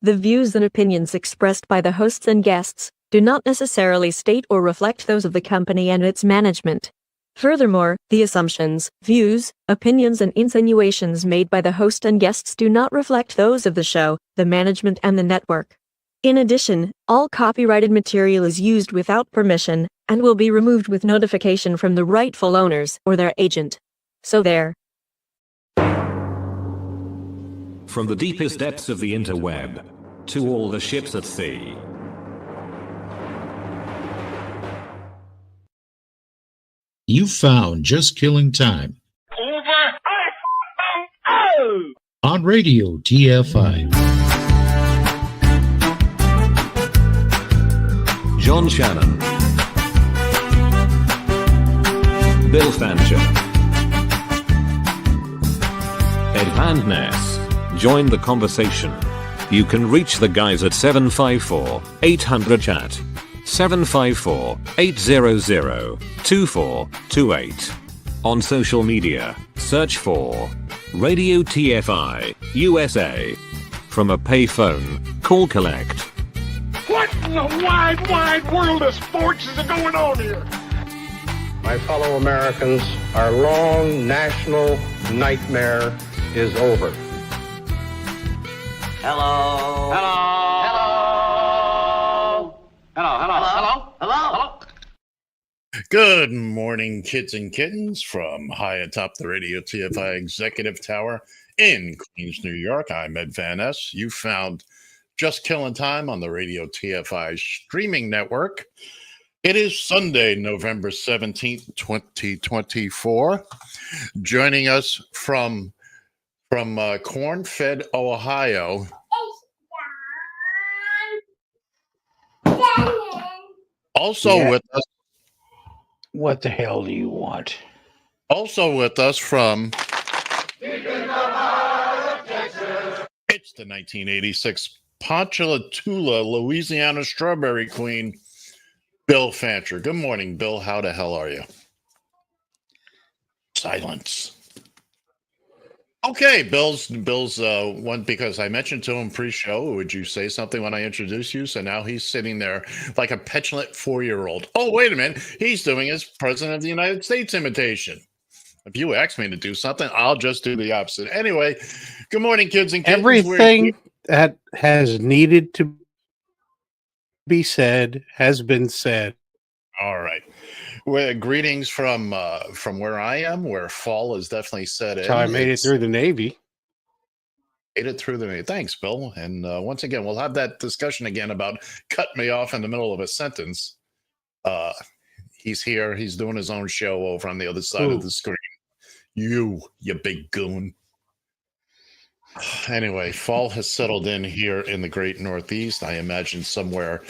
The views and opinions expressed by the hosts and guests do not necessarily state or reflect those of the company and its management. Furthermore, the assumptions, views, opinions, and insinuations made by the host and guests do not reflect those of the show, the management, and the network. In addition, all copyrighted material is used without permission and will be removed with notification from the rightful owners or their agent. So there. From the deepest depths of the interweb to all the ships at sea. You found Just Killing Time on Radio TFI. John Shannon, Bill Fancher, Ed Van Ness. Join the conversation. You can reach the guys at 754-800-CHAT, 754-800-2428. On social media, search for Radio TFI USA. From a payphone, call collect. What in the wide world of sports is going on here? My fellow Americans, our long national nightmare is over. Hello. Hello. Hello. Hello. Hello. Hello. Good morning, kids and kittens, from high atop the Radio TFI Executive Tower in Queens, New York. I'm Ed Van Ness. You found Just Killing Time on the Radio TFI streaming network. It is Sunday, November 17th, 2024. Joining us from Corn-Fed, Ohio. Also with us. What the hell do you want? Also with us from. It's the 1986 Ponchatoula, Louisiana Strawberry Queen, Bill Fancher. Good morning, Bill. How the hell are you? Silence. Okay, Bill's one, because I mentioned to him pre-show, would you say something when I introduce you? So now he's sitting there like a petulant 4-year-old. Oh, wait a minute. He's doing his President of the United States imitation. If you ask me to do something, I'll just do the opposite. Anyway, good morning, kids and kittens. Everything that has needed to be said has been said. All right. Well, greetings from where I am, where fall is definitely set in. So I made it through the Navy. Made it through the Navy. Thanks, Bill. And once again, we'll have that discussion again about cut me off in the middle of a sentence. He's here. He's doing his own show over on the other side of the screen. You big goon. Anyway, fall has settled in here in the great Northeast. I imagine somewhere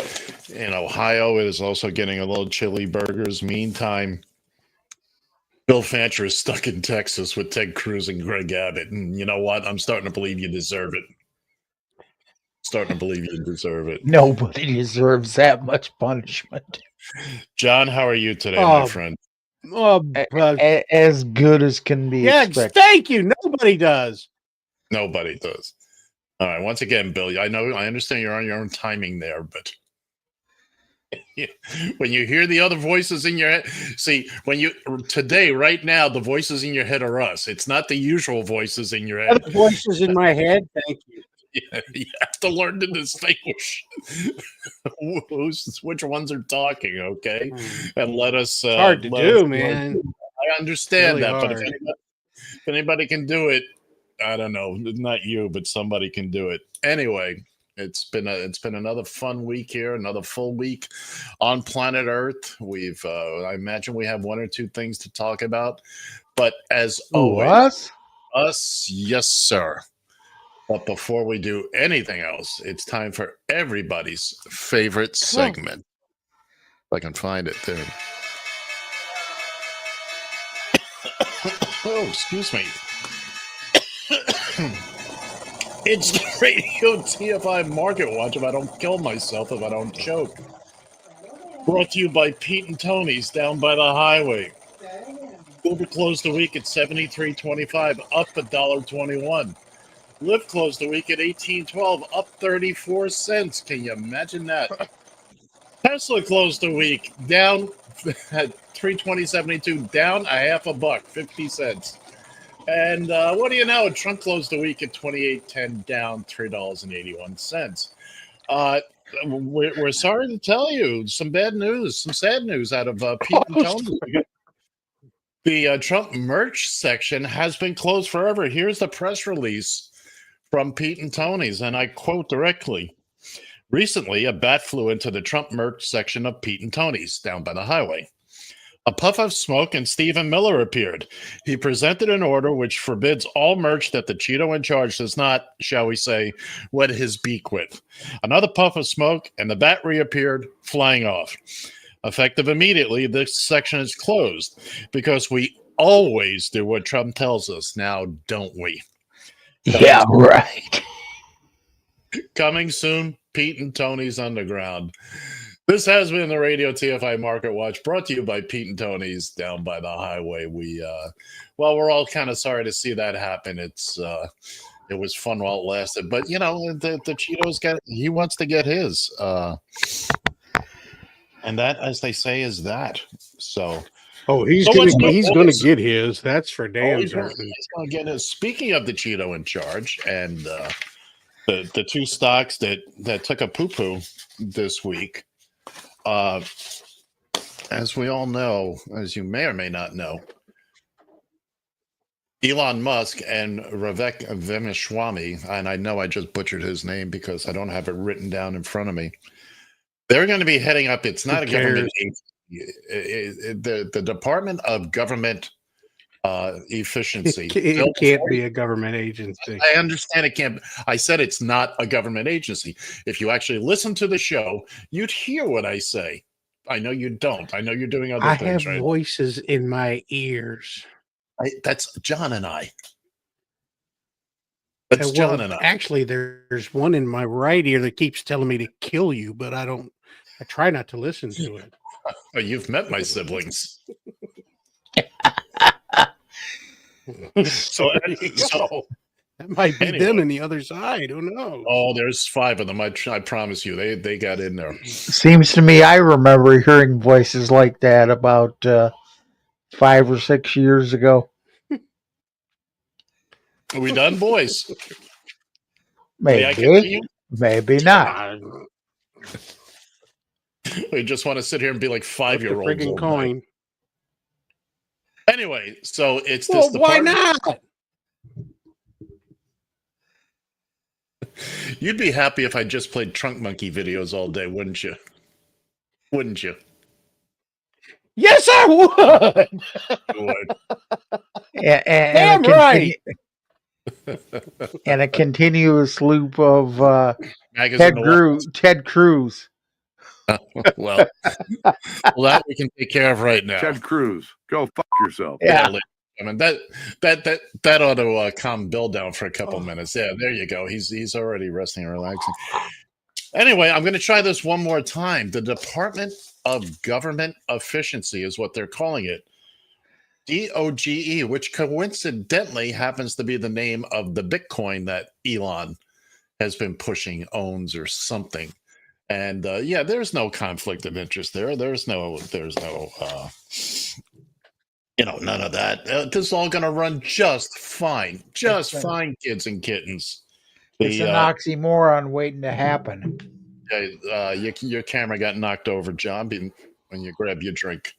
in Ohio it is also getting a little chilly burgers. Meantime, Bill Fancher is stuck in Texas with Ted Cruz and Greg Abbott. And you know what? I'm starting to believe you deserve it. Nobody deserves that much punishment. John, how are you today, my friend? As good as can be expected. Thank you. Nobody does. Nobody does. All right. Once again, Bill, I understand you're on your own timing there, but when you hear the other voices in your head, see, right now, the voices in your head are us. It's not the usual voices in your head. Other voices in my head. Thank you. You have to learn to distinguish which ones are talking, okay? And let us. Hard to do, man. I understand really that, hard. but if anybody can do it, I don't know, not you, but somebody can do it. Anyway, it's been another fun week here, another full week on planet Earth. We've I imagine we have one or two things to talk about, but as always, us, yes, sir. But before we do anything else, it's time for everybody's favorite segment. If I can find it there. Oh, excuse me. It's the Radio TFI Market Watch if I don't kill myself, if I don't choke. Brought to you by Pete and Tony's down by the highway. Uber closed the week at $73.25, up $1.21. Lyft closed the week at 18.12, up 34 cents. Can you imagine that? Tesla closed the week down at 320.72, down a half a buck, 50 cents. And what do you know? Trump closed the week at 28.10, down $3.81. We're sorry to tell you some bad news, some sad news out of Pete and Tony. The Trump merch section has been closed forever. Here's the press release from Pete and Tony's, and I quote directly. Recently, a bat flew into the Trump merch section of Pete and Tony's down by the highway. A puff of smoke and Stephen Miller appeared. He presented an order which forbids all merch that the Cheeto in charge does not, shall we say, wet his beak with. Another puff of smoke and the bat reappeared, flying off. Effective immediately, this section is closed because we always do what Trump tells us now, don't we? Yeah, right. Coming soon, Pete and Tony's Underground. This has been the Radio TFI Market Watch, brought to you by Pete and Tony's down by the highway. We're all kind of sorry to see that happen. It was fun while it lasted, but you know, the Cheetos he wants to get his, and that, as they say, is that. So, he's gonna get his. That's for damn certain. He's gonna get his. Speaking of the Cheeto in charge, and the two stocks that took a poo poo this week. As we all know, as you may or may not know, Elon Musk and Vivek Ramaswamy, and I know I just butchered his name because I don't have it written down in front of me. They're going to be heading up. It's not a government agency. The Department of Government Efficiency. It can't be a government agency. I understand it can't. I said it's not a government agency. If you actually listen to the show, you'd hear what I say. I know you don't. I know you're doing other things. I have voices in my ears. That's John and I. That's John and I. Actually, there's one in my right ear that keeps telling me to kill you, but I try not to listen to it. Oh, you've met my siblings. So that might be them on the other side. Who knows? Oh, there's 5 of them. I promise you, they got in there. Seems to me I remember hearing voices like that about 5 or 6 years ago. Are we done, boys? Maybe not. We just want to sit here and be like 5-year-olds. Friggin' coin. Anyway, so it's this. Why not? You'd be happy if I just played Trunk Monkey videos all day, wouldn't you? Wouldn't you? Yes, I would. You would. Damn right. And a continuous loop of Ted Cruz. Well, that we can take care of right now. Ted Cruz, go fuck yourself. Yeah. I mean that ought to calm Bill down for a couple minutes. Yeah, there you go. He's already resting and relaxing. Anyway, I'm going to try this one more time. The Department of Government Efficiency is what they're calling it. DOGE, which coincidentally happens to be the name of the Bitcoin that Elon has been pushing, owns, or something. And there's no conflict of interest there. There's no, none of that. This is all going to run just fine. Just fine, kids and kittens. It's an oxymoron waiting to happen. Your camera got knocked over, John, when you grab your drink.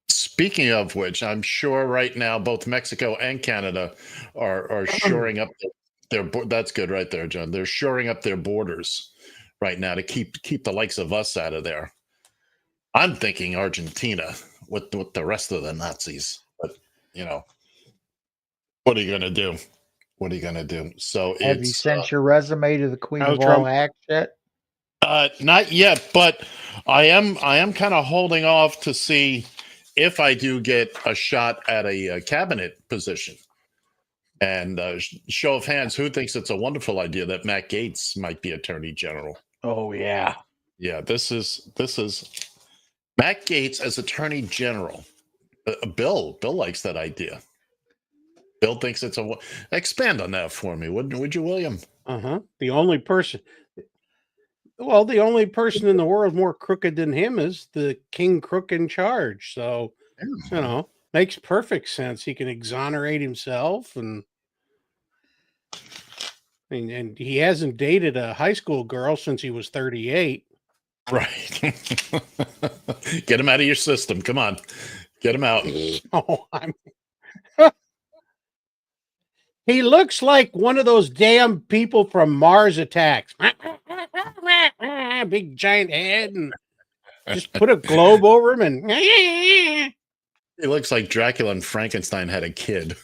Speaking of which, I'm sure right now both Mexico and Canada are shoring up that's good right there, John. They're shoring up their borders right now to keep the likes of us out of there. I'm thinking Argentina with the rest of the Nazis, but what are you gonna do? What are you gonna do? So have you sent your resume to the Queen of all acts yet? Not yet, but I am kind of holding off to see if I do get a shot at a cabinet position. And show of hands, who thinks it's a wonderful idea that Matt Gaetz might be Attorney General? Oh yeah, yeah. This is Matt Gaetz as Attorney General. Bill likes that idea. Bill thinks it's a. Expand on that for me, would you, William? The only person. Well, the only person in the world more crooked than him is the king crook in charge. So, makes perfect sense. He can exonerate himself, and he hasn't dated a high school girl since he was 38. Right. Get him out of your system. Come on. Get him out. Oh, he looks like one of those damn people from Mars Attacks. Big giant head, and just put a globe over him, and He looks like Dracula and Frankenstein had a kid.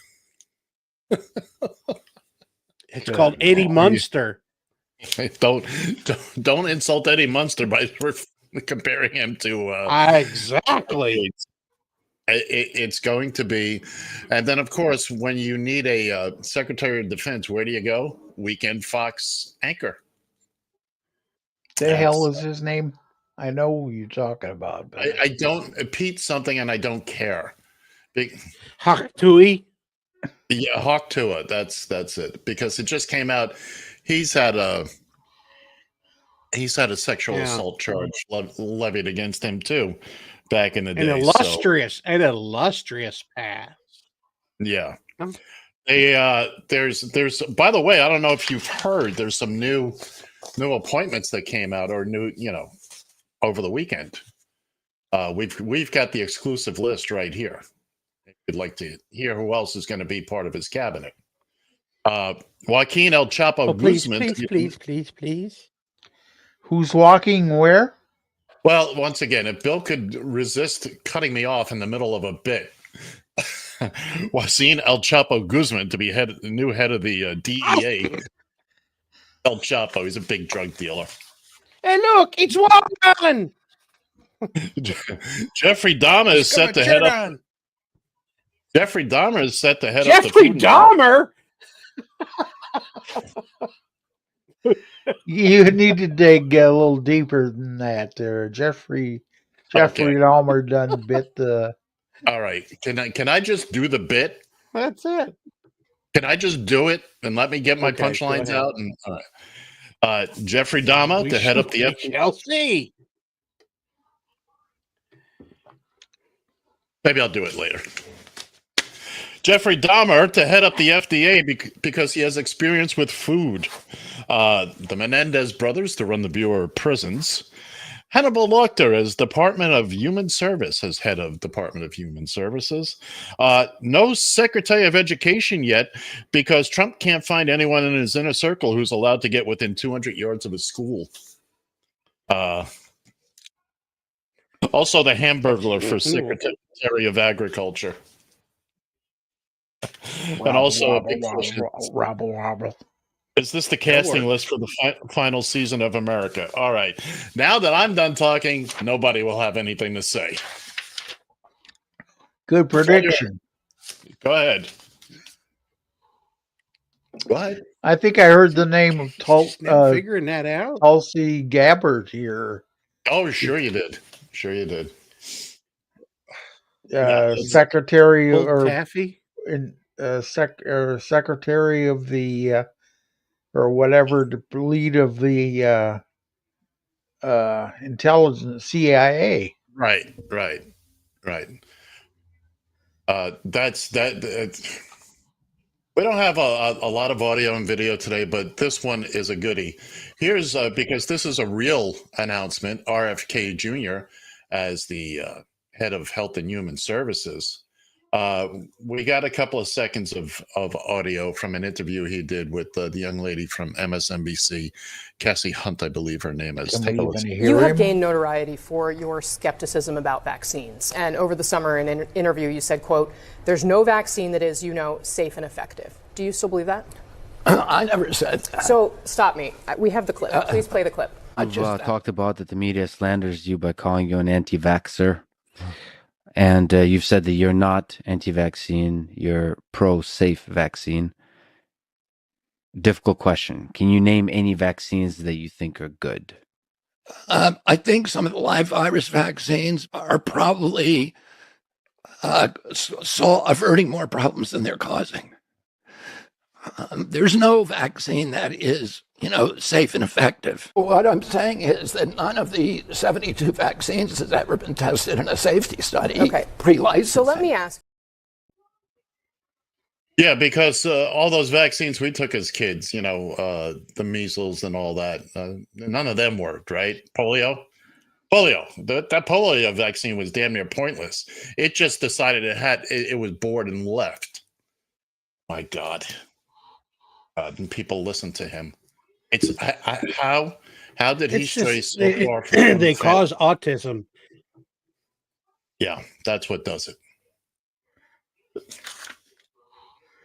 It's called Eddie Munster. Don't insult Eddie Munster by comparing him to exactly. It's going to be, and then of course when you need a Secretary of Defense, where do you go? Weekend Fox anchor. The hell is his name? I know who you're talking about. But I don't Pete something, and I don't care. Hawk Tui. Yeah, Hawk Tua. That's it, because it just came out. He's had a sexual assault charge levied against him too, back in the day. An illustrious past. Yeah. There's by the way, I don't know if you've heard, there's some new appointments that came out, or new, over the weekend. We've got the exclusive list right here. If you'd like to hear who else is going to be part of his cabinet. Joaquin El Chapo Guzman. Please. Who's walking where? Well, once again, if Bill could resist cutting me off in the middle of a bit, Joaquin El Chapo Guzman to be the new head of the DEA. El Chapo, he's a big drug dealer. Hey, look, it's Walken. Jeffrey Dahmer is set to head up. Jeffrey Dahmer is set to head up. Jeffrey Dahmer. You need to dig a little deeper than that. There, Jeffrey Dahmer done bit the. All right, can I just do the bit? That's it. Can I just do it and let me get my punchlines out? And all right, Jeffrey Dahmer to head up the FCC. Maybe I'll do it later. Jeffrey Dahmer to head up the FDA because he has experience with food. The Menendez brothers to run the Bureau of Prisons. Hannibal Lecter as Department of Human Service, as head of Department of Human Services. No Secretary of Education yet, because Trump can't find anyone in his inner circle who's allowed to get within 200 yards of a school. Also the Hamburglar for Secretary of Agriculture. And also a big question. Is this the casting list for the final season of America? All right. Now that I'm done talking, nobody will have anything to say. Good prediction. Go ahead. Go ahead. I think I heard the name of figuring that out. Tulsi Gabbard here. Oh, sure you did. Sure you did. Secretary or Taffy? Secretary of the or whatever, the lead of the intelligence, CIA. Right. That's we don't have a lot of audio and video today, but this one is a goodie. Here's because this is a real announcement. RFK Jr. as the head of Health and Human Services. We got a couple of seconds of audio from an interview he did with the young lady from MSNBC, Cassie Hunt, I believe her name is. Take a listen. You have gained notoriety for your skepticism about vaccines. And over the summer in an interview, you said, quote, "There's no vaccine that is, safe and effective." Do you still believe that? I never said that. So stop me. We have the clip. Please play the clip. You've talked about that the media slanders you by calling you an anti-vaxxer. And you've said that you're not anti-vaccine, you're pro-safe vaccine. Difficult question. Can you name any vaccines that you think are good? I think some of the live virus vaccines are probably averting more problems than they're causing. There's no vaccine that is, safe and effective. What I'm saying is that none of the 72 vaccines has ever been tested in a safety study pre-licensing. So let me ask. Yeah, because all those vaccines we took as kids, the measles and all that, none of them worked, right? Polio, that polio vaccine was damn near pointless. It just decided it was bored and left. My God, and people listen to him. It's how did he stray so far from they cause autism. Yeah, that's what does it.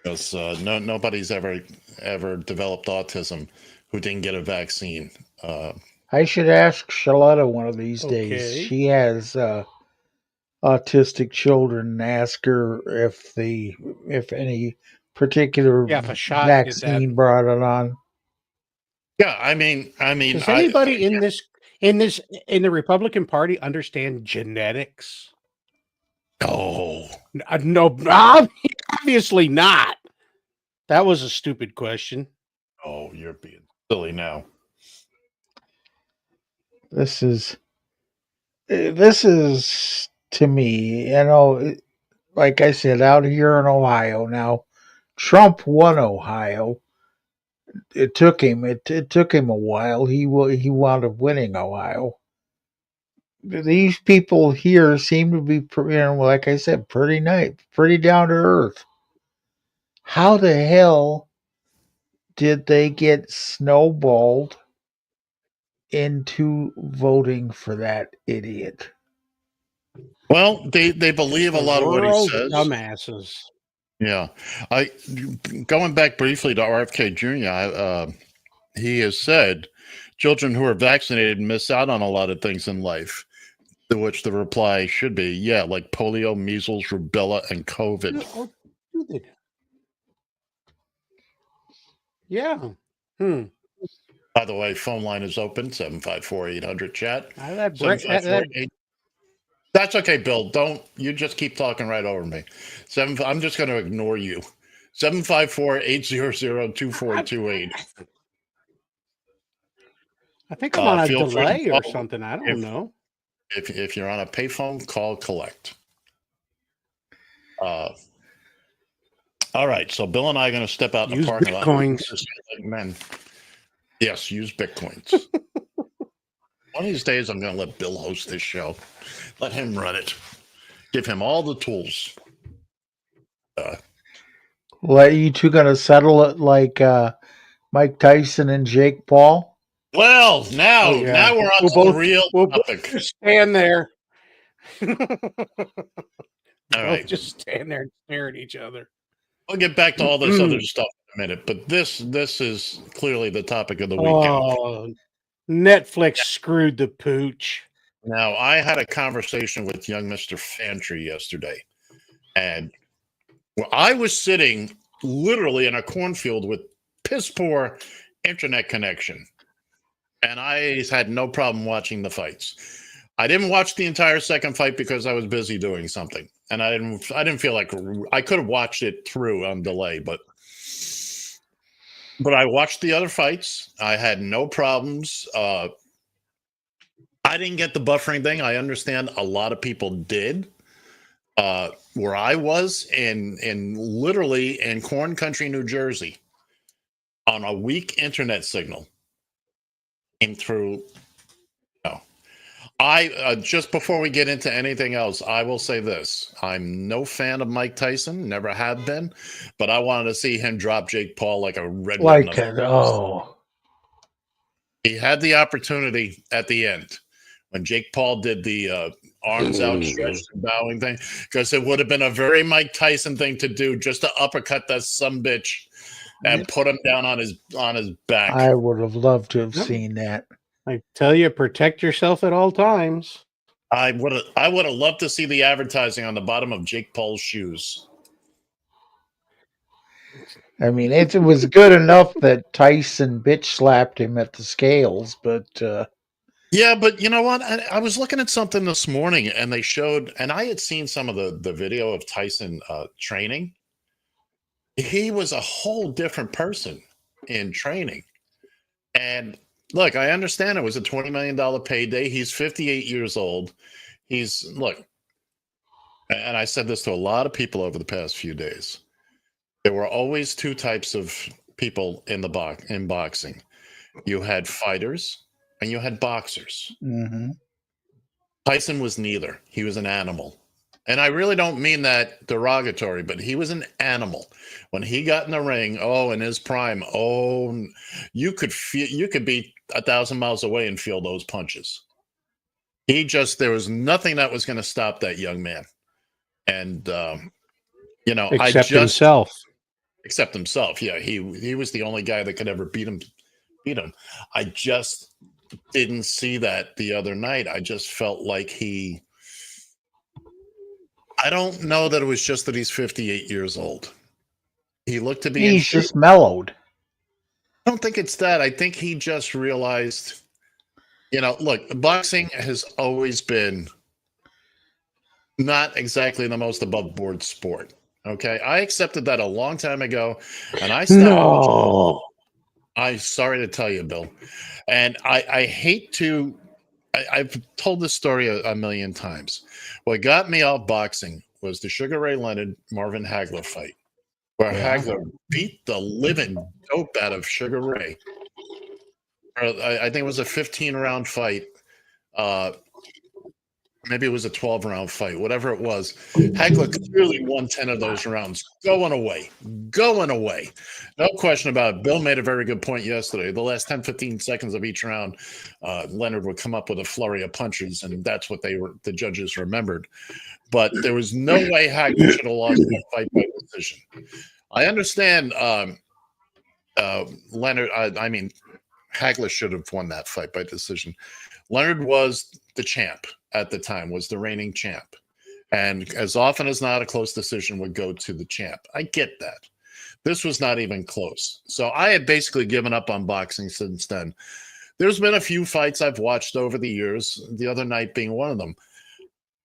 Because nobody's ever developed autism who didn't get a vaccine. I should ask Shaletta one of these days. She has autistic children, and ask her if any particular if a shot vaccine brought it on. Yeah, I mean, does anybody in the Republican Party understand genetics? No, no, obviously not. That was a stupid question. Oh, you're being silly now. This is to me, like I said, out here in Ohio now. Trump won Ohio. It took him a while. He wound up winning Ohio. These people here seem to be, like I said, pretty nice, pretty down to earth. How the hell did they get snowballed into voting for that idiot? Well, they believe a lot of what he says. Dumbasses. Yeah, going back briefly to RFK Jr. He has said children who are vaccinated miss out on a lot of things in life. To which the reply should be, yeah, like polio, measles, rubella, and COVID. Yeah. By the way, phone line is open, 754-800-CHAT. That's okay, Bill. You just keep talking right over me. I'm just going to ignore you. 754-800-2428. I think I'm on a delay or something. I don't know. If you're on a payphone, call collect. All right, so Bill and I are going to step out in the parking lot. Men. Yes, use Bitcoins. One of these days, I'm going to let Bill host this show. Let him run it. Give him all the tools. What, you two going to settle it like Mike Tyson and Jake Paul? Well, now we're on the real topic. Just stand there. All right. Just stand there and stare at each other. We'll get back to all this other stuff in a minute, but this is clearly the topic of the weekend. Oh, Netflix screwed the pooch. Now, I had a conversation with young Mr. Fantry yesterday, and I was sitting literally in a cornfield with piss poor internet connection, and I had no problem watching the fights. I didn't watch the entire second fight because I was busy doing something, and I didn't feel like I could have watched it through on delay, but I watched the other fights. I had no problems. I didn't get the buffering thing. I understand a lot of people did. Where I was in literally in Corn Country, New Jersey, on a weak internet signal, came through. No, just before we get into anything else, I will say this: I'm no fan of Mike Tyson, never have been, but I wanted to see him drop Jake Paul like a red. He had the opportunity at the end when Jake Paul did the arms outstretched and bowing thing, because it would have been a very Mike Tyson thing to do, just to uppercut that sumbitch and put him down on his back. I would have loved to have seen that. I tell you, protect yourself at all times. I would have loved to see the advertising on the bottom of Jake Paul's shoes. I mean, it was good enough that Tyson bitch slapped him at the scales, but yeah, but you know what? I was looking at something this morning, and they showed, and I had seen some of the video of Tyson training, he was a whole different person in training. And look, I understand it was a $20 million payday. He's 58 years old. Look, and I said this to a lot of people over the past few days. There were always two types of people in boxing. You had fighters and you had boxers. Mm-hmm. Tyson was neither. He was an animal. And I really don't mean that derogatory, but he was an animal. When he got in the ring, in his prime, you could be 1,000 miles away and feel those punches. There was nothing that was going to stop that young man. And, except himself. Except himself. Yeah. He was the only guy that could ever beat him. I just didn't see that the other night. I just felt like I don't know that it was just that he's 58 years old. He looked to be. He's just mellowed. I don't think it's that. I think he just realized, look, boxing has always been not exactly the most above board sport. Okay. I accepted that a long time ago. And I stopped. No. I'm sorry to tell you, Bill. And I hate to. I've told this story a million times. What got me off boxing was the Sugar Ray Leonard Marvin Hagler fight, where Hagler beat the living dope out of Sugar Ray. I think it was a 15-round fight. Maybe it was a 12-round fight, whatever it was. Hagler clearly won 10 of those rounds. Going away. No question about it. Bill made a very good point yesterday. The last 10, 15 seconds of each round, Leonard would come up with a flurry of punches, and that's what the judges remembered. But there was no way Hagler should have lost that fight by decision. I understand Leonard, Hagler should have won that fight by decision. Leonard was the champ at the time, was the reigning champ. And as often as not, a close decision would go to the champ. I get that. This was not even close. So I had basically given up on boxing since then. There's been a few fights I've watched over the years, the other night being one of them.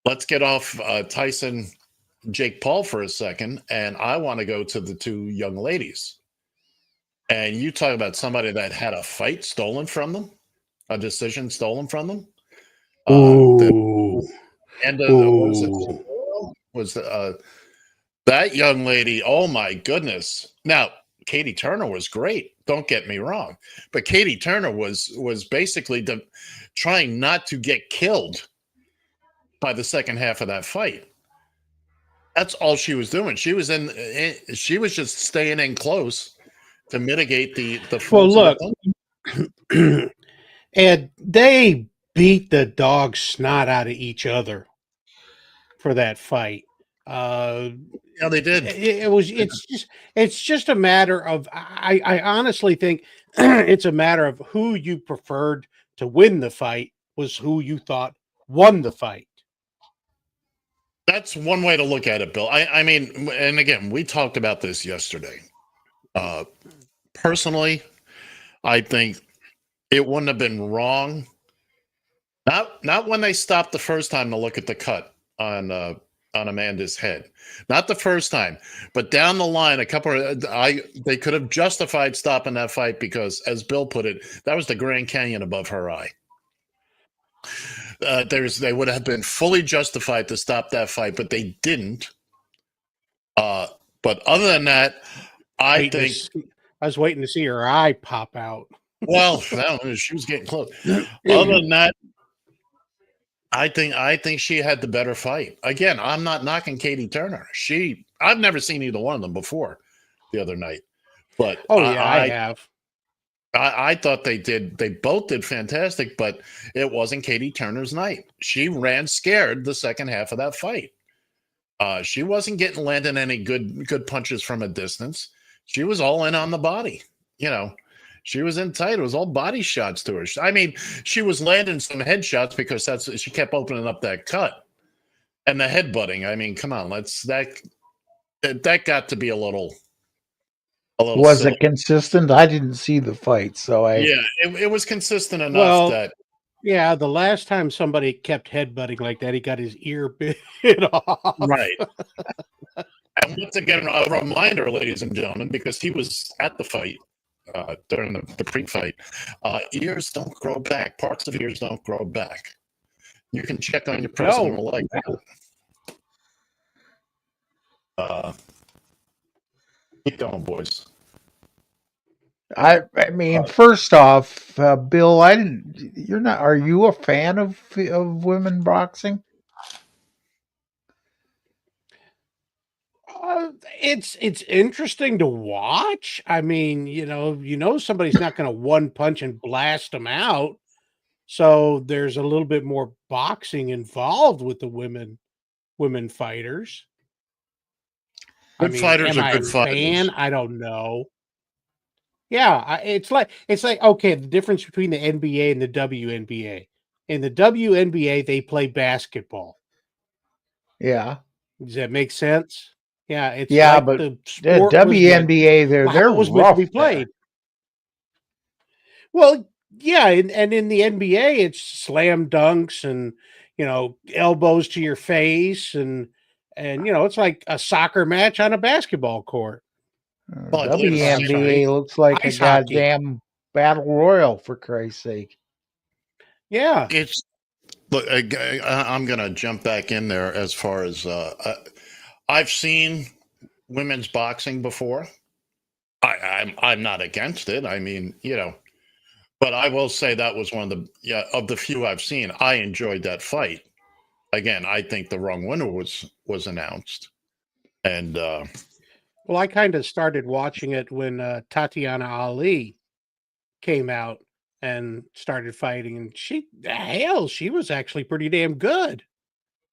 Let's get off Tyson, Jake Paul for a second, and I want to go to the two young ladies. And you talk about somebody that had a fight stolen from them, a decision stolen from them. That young lady, oh my goodness. Now, Katie Turner was great. Don't get me wrong. But Katie Turner was basically trying not to get killed by the second half of that fight. That's all she was doing. She was just staying in close to mitigate the well, look, and they beat the dog snot out of each other for that fight. Yeah, they did. It's just a matter of, I honestly think it's a matter of who you preferred to win the fight was who you thought won the fight. That's one way to look at it, Bill. I mean, and again, we talked about this yesterday. Personally, I think it wouldn't have been wrong. Not when they stopped the first time to look at the cut on Amanda's head. Not the first time, but down the line, they could have justified stopping that fight because, as Bill put it, that was the Grand Canyon above her eye. They would have been fully justified to stop that fight, but they didn't. But other than that, I was waiting to see her eye pop out. Well, she was getting close. Other than that, I think she had the better fight. Again, I'm not knocking Katie Turner. I've never seen either one of them before the other night. But I have. I thought they both did fantastic, but it wasn't Katie Turner's night. She ran scared the second half of that fight. She wasn't landing any good punches from a distance. She was all in on the body. She was in tight. It was all body shots to her. I mean, she was landing some headshots because she kept opening up that cut and the headbutting. I mean, come on, that got to be a little. Was silly. it consistent? I didn't see the fight, so it was consistent enough that. Yeah, the last time somebody kept headbutting like that, he got his ear bit off. Right. And once again, a reminder, ladies and gentlemen, because he was at the fight during the pre-fight, ears don't grow back. Parts of ears don't grow back. You can check on your president-elect. Keep going, boys. I mean, first off, Bill, I didn't. You're not. Are you a fan of women boxing? It's interesting to watch. I mean, somebody's not going to one punch and blast them out. So there's a little bit more boxing involved with the women fighters. Good fighters am are I good a fighters. fan? I don't know. Yeah, it's like okay, the difference between the NBA and the WNBA. In the WNBA, they play basketball. Yeah. Does that make sense? Yeah, it's Yeah, like but the the sport WNBA, they're how it was meant to rough be played. Well, yeah, and in the NBA, it's slam dunks and elbows to your face and it's like a soccer match on a basketball court. WNBA looks like Ice a hockey. goddamn battle royal, for Christ's sake. Yeah, Look, I'm going to jump back in there as far as I've seen women's boxing before. I'm not against it. I mean, but I will say that was one of the few I've seen. I enjoyed that fight. Again, I think the wrong winner was announced, and well, I kind of started watching it when Tatiana Ali came out and started fighting, and she was actually pretty damn good.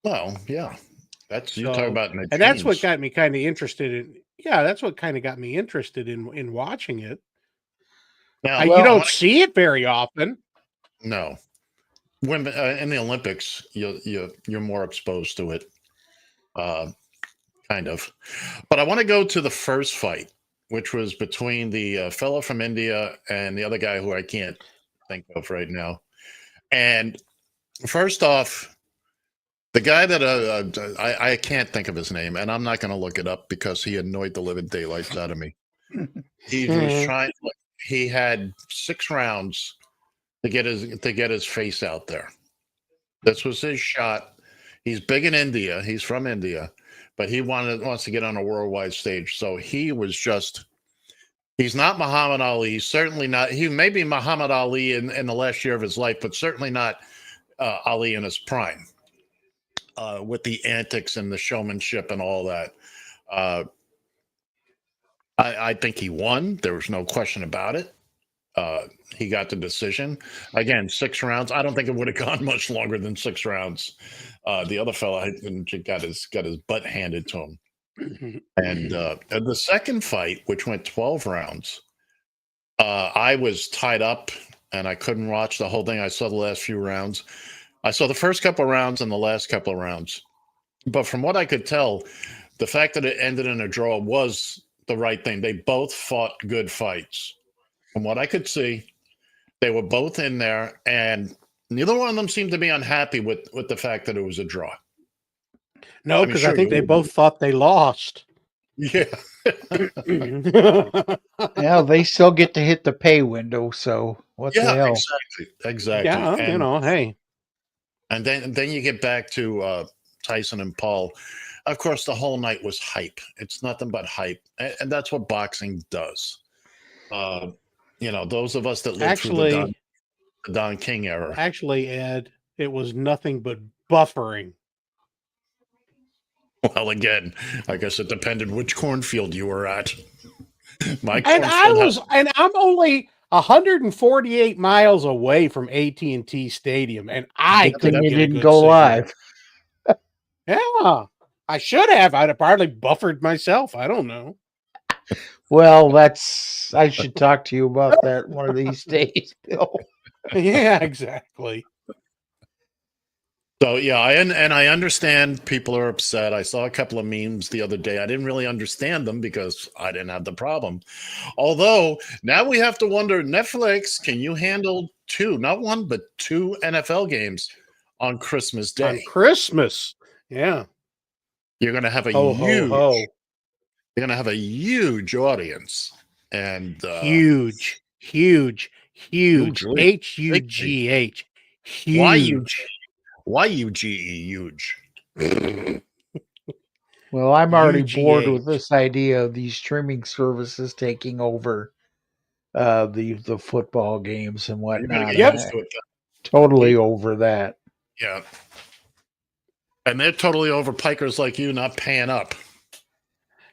Well, yeah, that's you talk about, and that's what got me kind of interested in. Yeah, that's what kind of got me interested in watching it. Now, you don't see it very often. No, women in the Olympics, you're more exposed to it, kind of. But I want to go to the first fight, which was between the fellow from India and the other guy who I can't think of right now. And first off, the guy that I can't think of his name, and I'm not going to look it up because he annoyed the living daylights out of me. He was trying. He had 6 rounds to get his face out there. This was his shot. He's big in India. He's from India, but he wants to get on a worldwide stage. So he was just. He's not Muhammad Ali. He's certainly not. He may be Muhammad Ali in the last year of his life, but certainly not Ali in his prime. With the antics and the showmanship and all that. I think he won. There was no question about it. He got the decision. Again, 6 rounds. I don't think it would have gone much longer than 6 rounds. The other fella got his butt handed to him. And the second fight, which went 12 rounds, I was tied up and I couldn't watch the whole thing. I saw the last few rounds. I saw the first couple of rounds and the last couple of rounds. But from what I could tell, the fact that it ended in a draw was the right thing. They both fought good fights. From what I could see, they were both in there, and neither one of them seemed to be unhappy with the fact that it was a draw. No, because I think they both thought they lost. Yeah. Yeah, they still get to hit the pay window, so what the hell? Exactly. Yeah, hey. And then you get back to Tyson and Paul. Of course, the whole night was hype. It's nothing but hype, and that's what boxing does. Those of us that lived through the Don King era. Actually, Ed, it was nothing but buffering. Well, again, I guess it depended which cornfield you were at. And I'm only 148 miles away from AT&T Stadium, and I couldn't get didn't go live. Yeah, I should have. I'd have probably buffered myself. I don't know. Well, I should talk to you about that one of these days, Bill. Yeah, exactly. So yeah, I understand people are upset. I saw a couple of memes the other day. I didn't really understand them because I didn't have the problem. Although now we have to wonder, Netflix, can you handle 2, not 1, but 2 NFL games on Christmas Day? On Christmas, yeah. You're going to have a ho, huge. ho, ho. You're going to have a huge audience. And huge. Hugely. H-U-G-H. Huge. Why U-G-E, huge? Well, I'm already bored UGH. with this idea of these streaming services taking over the football games and You better whatnot. get used to it. Totally over that. Yeah. And they're totally over pikers like you not paying up.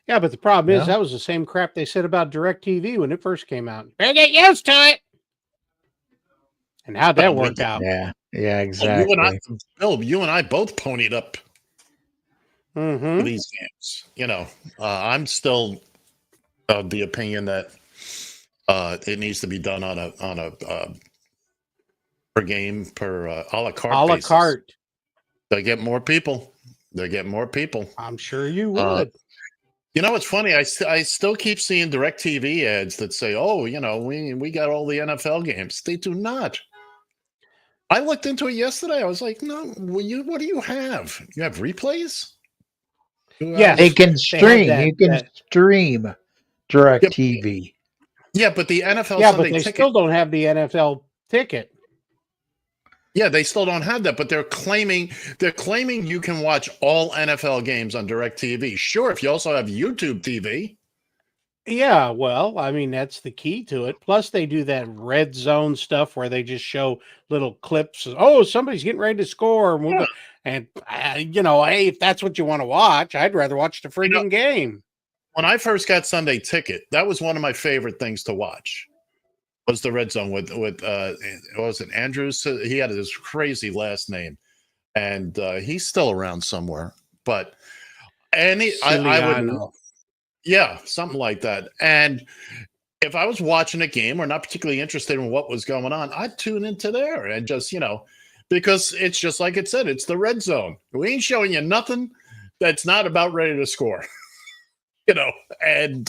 Yeah, but the problem is that was the same crap they said about DirecTV when it first came out. Better get used to it. And how'd that work out? Yeah, exactly. Bill, you and I both ponied up for these games. You know, I'm still of the opinion that it needs to be done on a per game per a la carte. A la carte. They get more people. I'm sure you would. You know, it's funny. I still keep seeing DirecTV ads that say, "Oh, you know, we got all the NFL games." They do not. I looked into it yesterday. I was like, "No, what do you have? You have replays?" Yeah, they can stream. You can stream DirecTV. Yeah, but the NFL yeah, Sunday but they ticket, still don't have the NFL ticket. Yeah, they still don't have that, but they're claiming you can watch all NFL games on DirecTV. Sure, if you also have YouTube TV. Yeah, well, I mean, that's the key to it. Plus, they do that red zone stuff where they just show little clips. Oh, somebody's getting ready to score. And you know, hey, if that's what you want to watch, I'd rather watch the freaking game. When I first got Sunday Ticket, that was one of my favorite things to watch. Was the red zone with was it Andrews? He had this crazy last name, and he's still around somewhere. But I would, yeah, something like that. And if I was watching a game or not particularly interested in what was going on, I'd tune into there and just because it's just like it said, it's the red zone. We ain't showing you nothing that's not about ready to score. And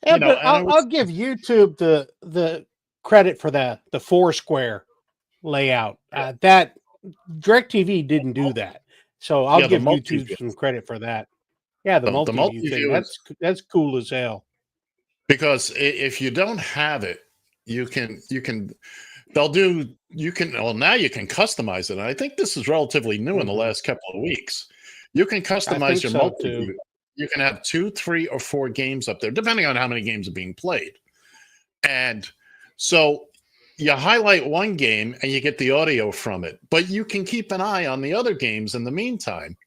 but I'll give YouTube the credit for the Foursquare layout. That DirecTV didn't do that, so I'll give YouTube some credit for that. Yeah, the multi-view thing, that's cool as hell. Because if you don't have it, now you can customize it. And I think this is relatively new in the last couple of weeks. You can customize your multi-view. You can have 2, 3, or 4 games up there, depending on how many games are being played. And so you highlight one game and you get the audio from it, but you can keep an eye on the other games in the meantime.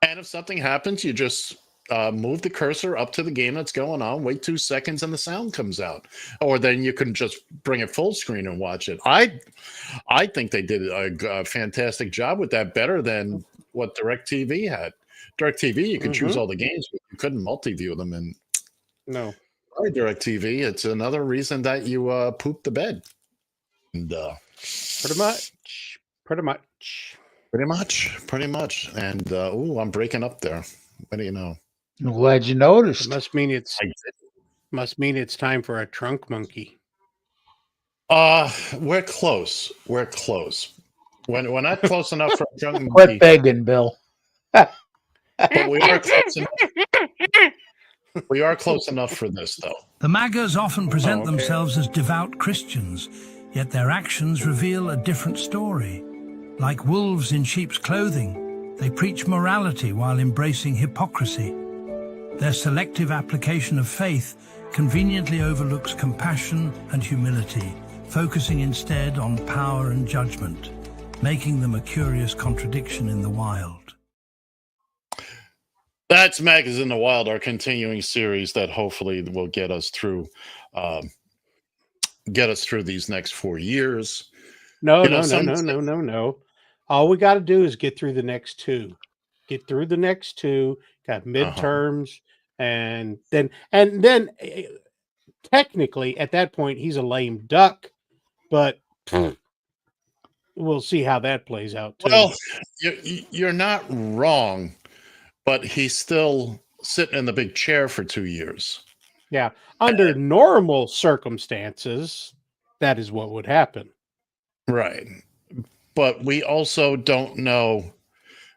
And if something happens, you just move the cursor up to the game that's going on, wait 2 seconds, and the sound comes out. Or then you can just bring it full screen and watch it. I think they did a fantastic job with that, better than what DirecTV had. DirecTV, you could choose all the games, but you couldn't multi-view them. And no, DirecTV, it's another reason that you poop the bed. And pretty much. And I'm breaking up there. What do you know? I'm glad you noticed. It must mean it's time for a trunk monkey. We're close. We're not close enough for a trunk monkey. Quit begging, Bill. But we are close enough. We are close enough for this, though. The MAGAs often present themselves as devout Christians, yet their actions reveal a different story. Like wolves in sheep's clothing, they preach morality while embracing hypocrisy. Their selective application of faith conveniently overlooks compassion and humility, focusing instead on power and judgment, making them a curious contradiction in the wild. That's Magas in the Wild, our continuing series that hopefully will get us through these next 4 years. No. All we got to do is get through the next 2. Got midterms, and then technically at that point he's a lame duck, but we'll see how that plays out too. Well, you're not wrong. But he's still sitting in the big chair for 2 years. Yeah. Under normal circumstances, that is what would happen. Right. But we also don't know.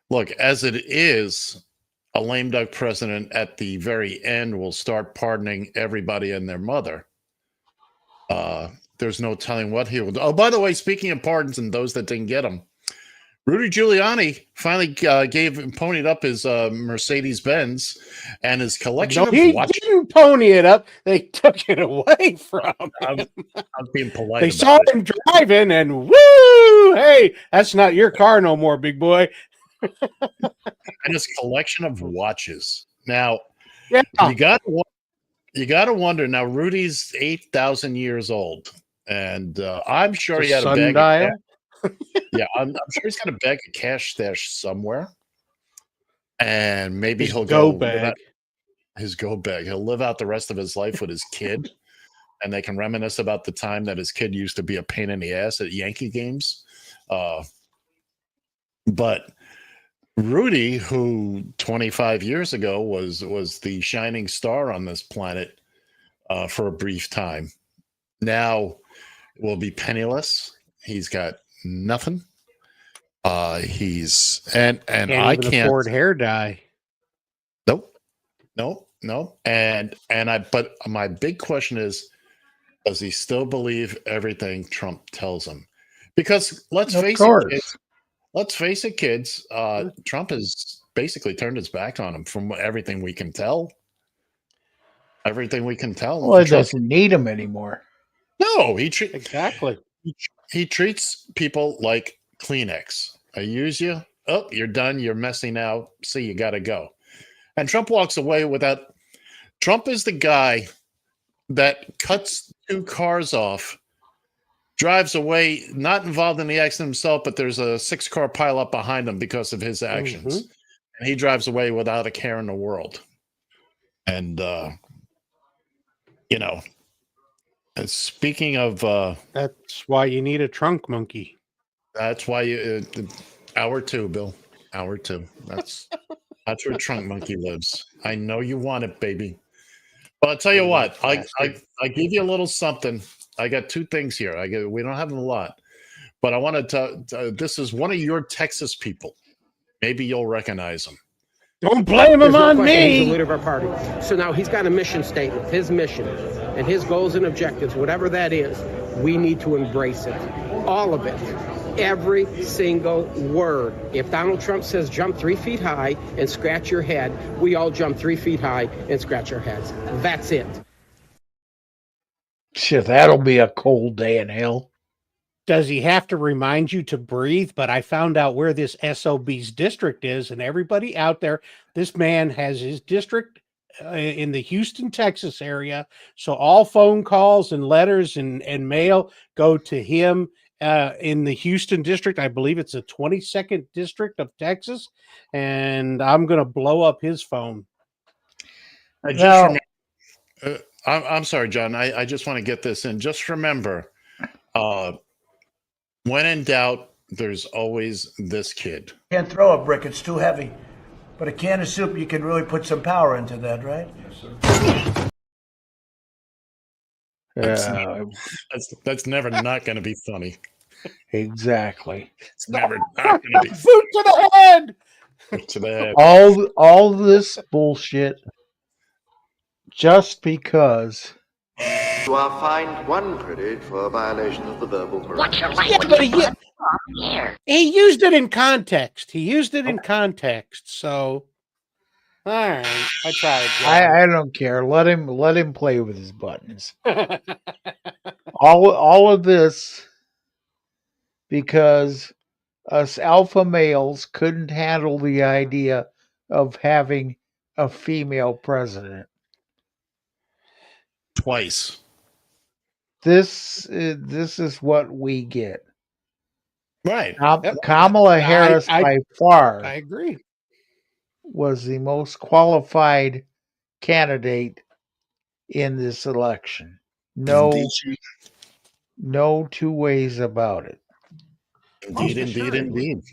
Look, as it is, a lame duck president at the very end will start pardoning everybody and their mother. There's no telling what he will do. Oh, by the way, speaking of pardons and those that didn't get them, Rudy Giuliani finally ponied up his Mercedes Benz and his collection of he watches. didn't pony it up. They took it away from him. I'm being polite. They saw him driving and woo! Hey, that's not your car no more, big boy. And his collection of watches. Now, yeah, you got to wonder. Now, Rudy's 8,000 years old, and I'm sure he had a bag of cash. Yeah, I'm sure he's got a bag of cash stash somewhere, and maybe he'll go bag. His go bag. He'll live out the rest of his life with his kid, and they can reminisce about the time that his kid used to be a pain in the ass at Yankee games. But Rudy, who 25 years ago was the shining star on this planet for a brief time, now will be penniless. He's got nothing. He's and I can't afford hair dye. No. But my big question is, does he still believe everything Trump tells him? Because let's face it, kids. Trump has basically turned his back on him from everything we can tell. Everything we can tell. Well, it doesn't need him anymore. No, he treats people like Kleenex. I use you. Oh, you're done. You're messy now. See, you got to go. And Trump walks away without. Trump is the guy that cuts 2 cars off, drives away, not involved in the accident himself, but there's a 6-car pileup behind him because of his actions. Mm-hmm. And he drives away without a care in the world. And, speaking of... that's why you need a trunk monkey. That's why you... hour 2, Bill. Hour 2. That's where Trunk Monkey lives. I know you want it, baby. But I'll tell you what, I give you a little something. I got 2 things here. We don't have a lot, but I wanted to. This is one of your Texas people. Maybe you'll recognize him. Don't blame him on me. He's the leader of our party. So now he's got a mission statement, his mission, and his goals and objectives, whatever that is. We need to embrace it, all of it. Every single word. If Donald Trump says jump 3 feet high and scratch your head, we all jump 3 feet high and scratch our heads. That's it. Shit, that'll be a cold day in hell. Does he have to remind you to breathe? But I found out where this SOB's district is, and everybody out there, this man has his district in the Houston, Texas area. So all phone calls and letters and mail go to him. In the Houston district, I believe it's the 22nd district of Texas, and I'm going to blow up his phone. I'm sorry, John. I just want to get this in. Just remember, when in doubt, there's always this kid. Can't throw a brick; it's too heavy. But a can of soup, you can really put some power into that, right? Yes, sir. That's never not going to be funny. Exactly. It's never not going to be. Foot to the head. Foot to the head. All this bullshit just because. You are fined 1 credit for a violation of the verbal parade. What's your language? Yeah, he used it in context. So, all right, I tried. I don't care. Let him play with his buttons. all of this because us alpha males couldn't handle the idea of having a female president. Twice. This is what we get. Right. Kamala Harris by far. I agree. Was the most qualified candidate in this election. No 2 ways about it. Indeed.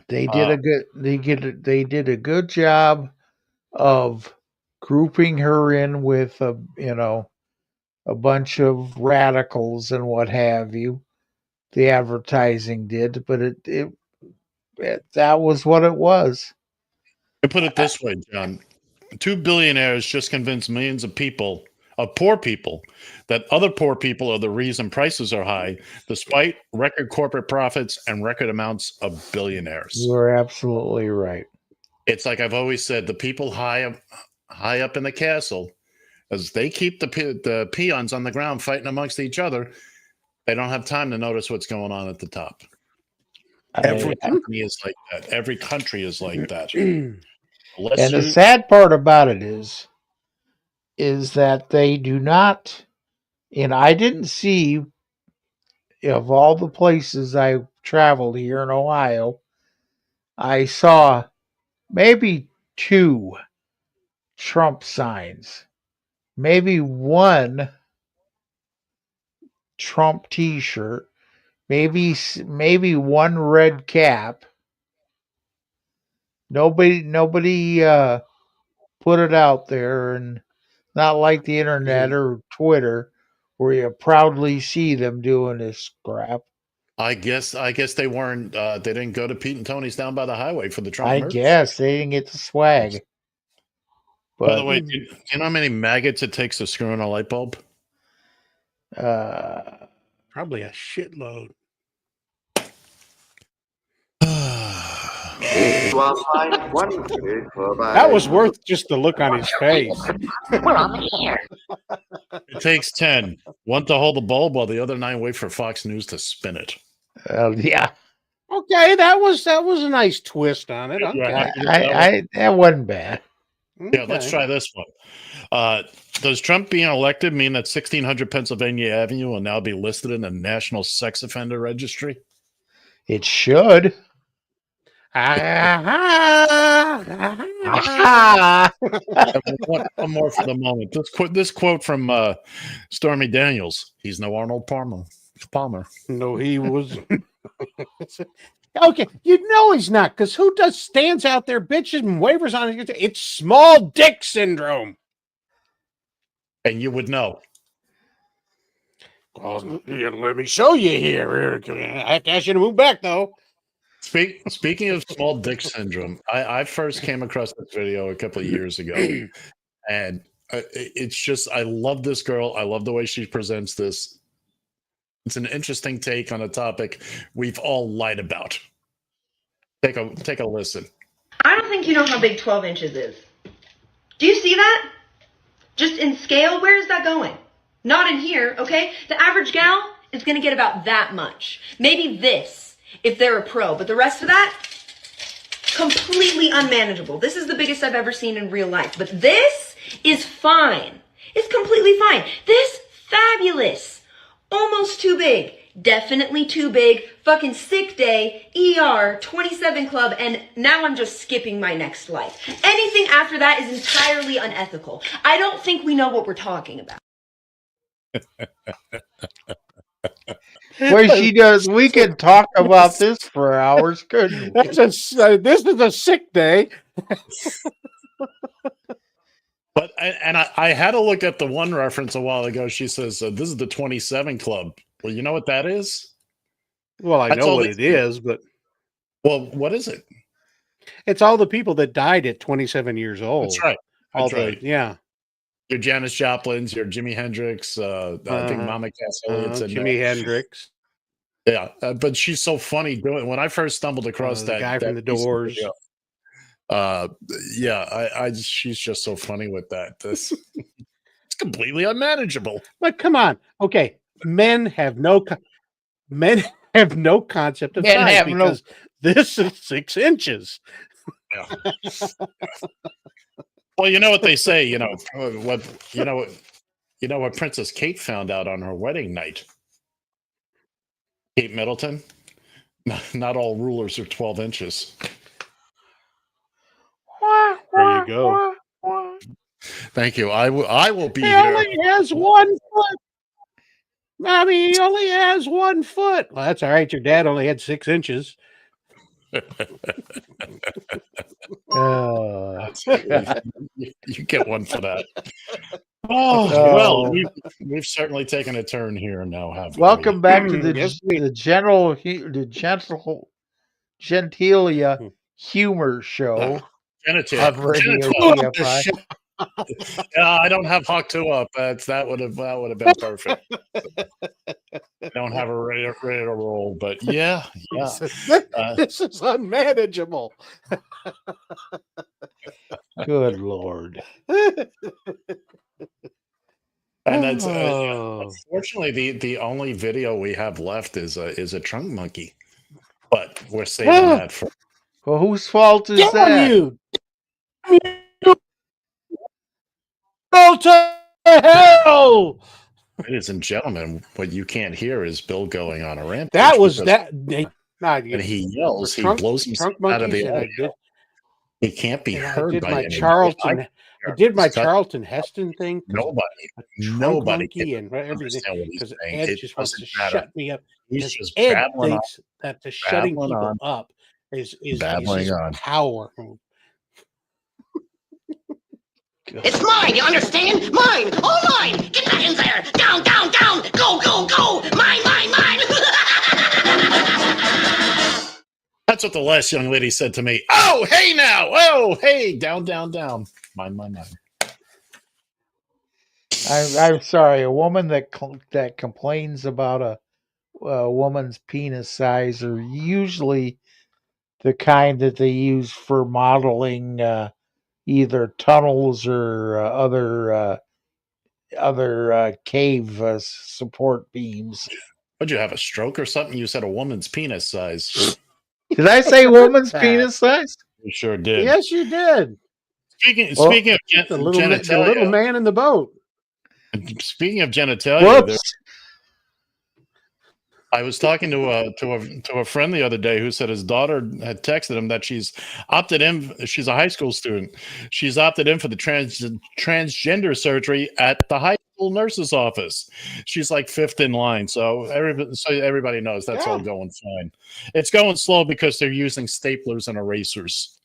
They did a good job of grouping her in with a bunch of radicals and what have you. The advertising did, but it that was what it was. I put it this way, John. 2 billionaires just convinced millions of people, of poor people, that other poor people are the reason prices are high, despite record corporate profits and record amounts of billionaires. You're absolutely right. It's like I've always said, the people high up in the castle, as they keep the peons on the ground fighting amongst each other, they don't have time to notice what's going on at the top. Every company is like that. Every country is like that. And the sad part about it is that they do not, and I didn't see, of all the places I traveled here in Ohio, I saw maybe 2 Trump signs, maybe 1 Trump t-shirt, maybe 1 red cap. Nobody put it out there, and not like the internet or Twitter where you proudly see them doing this crap. I guess they weren't. They didn't go to Pete and Tony's down by the highway for the Trump. I merch. guess they didn't get the swag. By the way, do you know how many maggots it takes to screw in a light bulb? Probably a shitload. That was worth just the look on his face. It takes 10. One to hold the bulb, while the other 9 wait for Fox News to spin it. Yeah. Okay, that was a nice twist on it. Okay. That wasn't bad. Yeah, let's try this one. Does Trump being elected mean that 1600 Pennsylvania Avenue will now be listed in the National Sex Offender Registry? It should. One more for the moment. This quote from Stormy Daniels. He's no Arnold Palmer. No, he was. Okay, you know he's not, because who stands out there bitches and wavers on it? It's small dick syndrome. And you would know. Well, let me show you here. I have to ask you to move back, though. Speaking of small dick syndrome, I first came across this video a couple of years ago, and it's just, I love this girl. I love the way she presents this. It's an interesting take on a topic we've all lied about. Take a listen. I don't think you know how big 12 inches is. Do you see that? Just in scale, where is that going? Not in here, okay? The average gal is going to get about that much. Maybe this, if they're a pro. But the rest of that, completely unmanageable. This is the biggest I've ever seen in real life. But this is fine. It's completely fine. This, fabulous. Almost too big. Definitely too big. Fucking sick day. ER, 27 Club, and now I'm just skipping my next life. Anything after that is entirely unethical. I don't think we know what we're talking about. Well, she does. We could talk about this for hours, couldn't we? This is a sick day. But I had to look at the one reference a while ago. She says, this is the 27 Club. Well, you know what that is? Well, I know what it is, but... Well, what is it? It's all the people that died at 27 years old. That's right. That's right. Yeah. Your Janis Joplin's, your Jimi Hendrix, I think Mama Cass Elliott's in Jimi Hendrix. Yeah, but she's so funny doing it. When I first stumbled across that guy from the Doors. Video, she's just so funny with that. It's completely unmanageable. But come on, okay, men have no concept of size because this is 6 inches. Yeah. Well, you know what they say. You know what Princess Kate found out on her wedding night. Kate Middleton. Not all rulers are 12 inches. There you go. Thank you. I will be he here. Only has 1 foot. Mommy, he only has 1 foot. Well, that's all right. Your dad only had 6 inches. You get one for that. Well, we've certainly taken a turn here now. Welcome back to the Gentilia humor show. Genitive. on Radio Genitive. TFI. I don't have Hawk 2 up. That would have been perfect. I don't have a ready to roll, but yeah. This is unmanageable. Good Lord. And that's unfortunately the only video we have left is a trunk monkey, but we're saving that for. Well, whose fault is Damn that? you! Go to hell! Ladies and gentlemen, what you can't hear is Bill going on a rampage. That was because that. when he yells, he blows himself out of the audio. He can't be heard by anybody. I did my Charlton Heston thing. Nobody can and everything because Ed just wants to matter. shut me up. He's just Ed babbling on. thinks that the shutting Babbling people on. up is Babbling his on. power move. It's mine, you understand? Mine! All mine! Get back in there! Down, down, down! Go, go, go! Mine, mine, mine! That's what the last young lady said to me. Oh, hey now! Oh, hey! Down, down, down. Mine, mine, mine. I'm sorry. A woman that complains about a woman's penis size are usually the kind that they use for modeling either tunnels or other cave support beams. Would you have a stroke or something? You said a woman's penis size. Did I say woman's penis size? You sure did. Yes, you did. Speaking of the little man in the boat. Speaking of genitalia, Whoops. I was talking to a friend the other day who said his daughter had texted him that she's opted in. She's a high school student. She's opted in for the transgender surgery at the high school nurse's office. She's like fifth in line, so everybody knows that's all going fine. It's going slow because they're using staplers and erasers.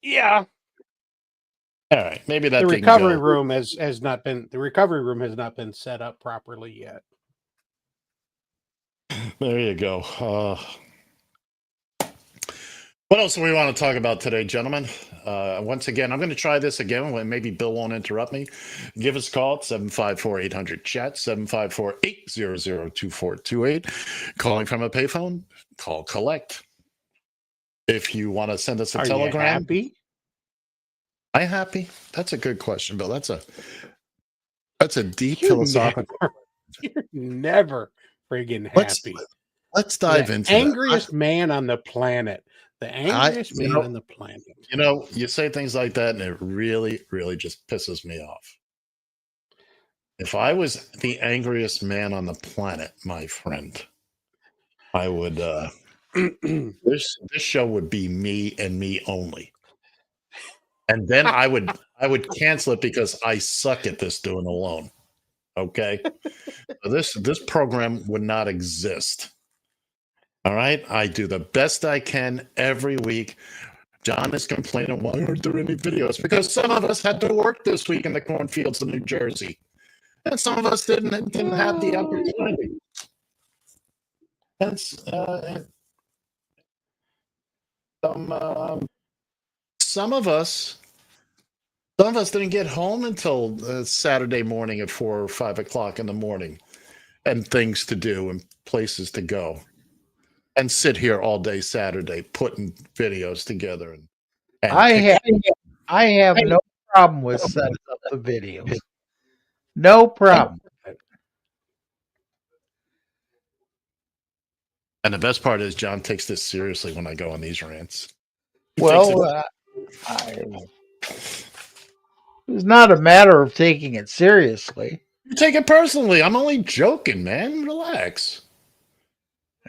Yeah. All right, maybe that The didn't recovery go. room has not been set up properly yet. There you go. What else do we want to talk about today, gentlemen? Once again, I'm going to try this again. Maybe Bill won't interrupt me. Give us a call at 754-800-CHAT, 754-800-2428. Calling from a payphone, call collect. If you want to send us a telegram. You happy? Am I happy? That's a good question, Bill. That's a deep philosophical. You're never friggin' happy. Let's dive into angriest man on the planet. The angriest man on the planet. You know, you say things like that, and it really, really just pisses me off. If I was the angriest man on the planet, my friend, I would. This show would be me and me only, and then I would cancel it because I suck at this doing alone. Okay, so this program would not exist. All right, I do the best I can every week. John is complaining, why aren't there any videos? Because some of us had to work this week in the cornfields of New Jersey, and some of us didn't have the opportunity. That's some of us didn't get home until Saturday morning at 4 or 5 o'clock in the morning, and things to do and places to go, and sit here all day Saturday putting videos together. And I have no problem with setting up the videos. No problem. And the best part is John takes this seriously when I go on these rants. Well, it's not a matter of taking it seriously. You take it personally. I'm only joking, man. Relax.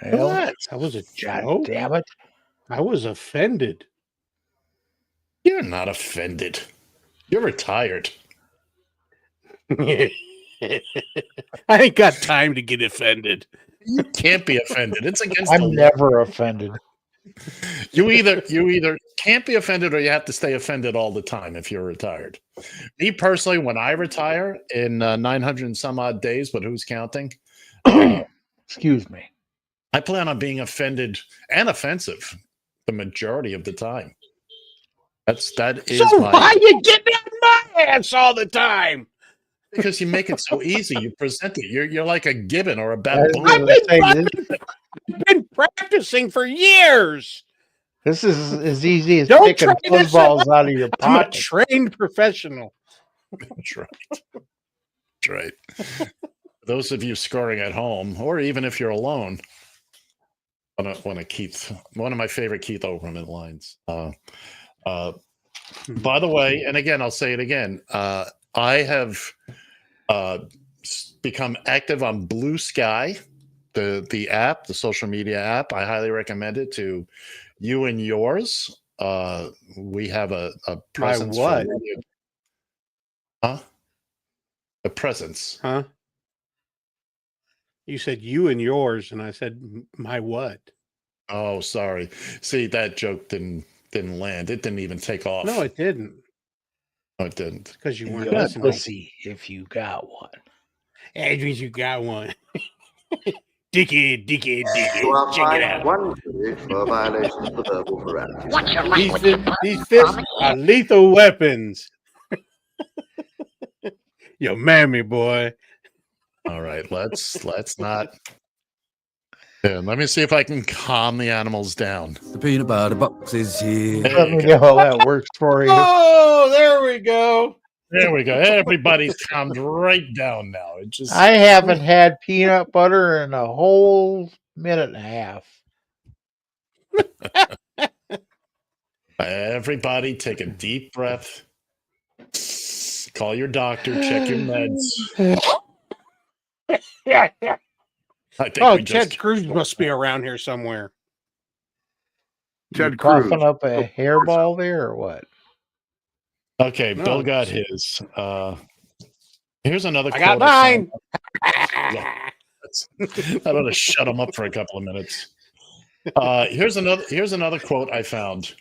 Well, Relax. That was a God joke. damn it. I was offended. You're not offended. You're retired. I ain't got time to get offended. You can't be offended. It's against the I'm law. never offended. You either can't be offended or you have to stay offended all the time if you're retired. Me personally, when I retire in 900 and some odd days, but who's counting? Excuse me. I plan on being offended and offensive the majority of the time. That is So my why you getting on my ass all the time? because you make it so easy. You present it. You're like a gibbon or a I was baboon. gonna say this. I've been practicing for years. This is as easy as Don't try picking this at footballs out of your I'm a pocket. trained professional. That's right. That's right. Those of you scoring at home, or even if you're alone, one of my favorite Keith Olbermann lines. By the way, and again, I'll say it again. I have become active on Blue Sky, the app, the social media app. I highly recommend it to you and yours. We have a presence. My what? Huh? A presence. Huh? You said you and yours, and I said my what? Oh, sorry. See, that joke didn't land. It didn't even take off. No, it didn't. No, it didn't. Because you weren't You'll listening. see if you got one. That means you got one. Dickhead. You are Check it fined out. 1 credit for violations of the verbal morality. What's your language? These fists are lethal weapons. Yo, mammy boy. All right, let's not. Yeah, let me see if I can calm the animals down. The peanut butter box is here. Let me know how that works for you. Oh, there we go. There we go. Everybody's calmed right down now. It just I haven't had peanut butter in a whole minute and a half. Everybody take a deep breath. Call your doctor, check your meds. Yeah. I think Oh, we Ted just Cruz must be around here somewhere. You Ted Cruz. coughing up a hairball there or what? Okay, No, Bill got his. Here's another I quote. got mine. I ought to shut him up for a couple of minutes. Here's another quote I found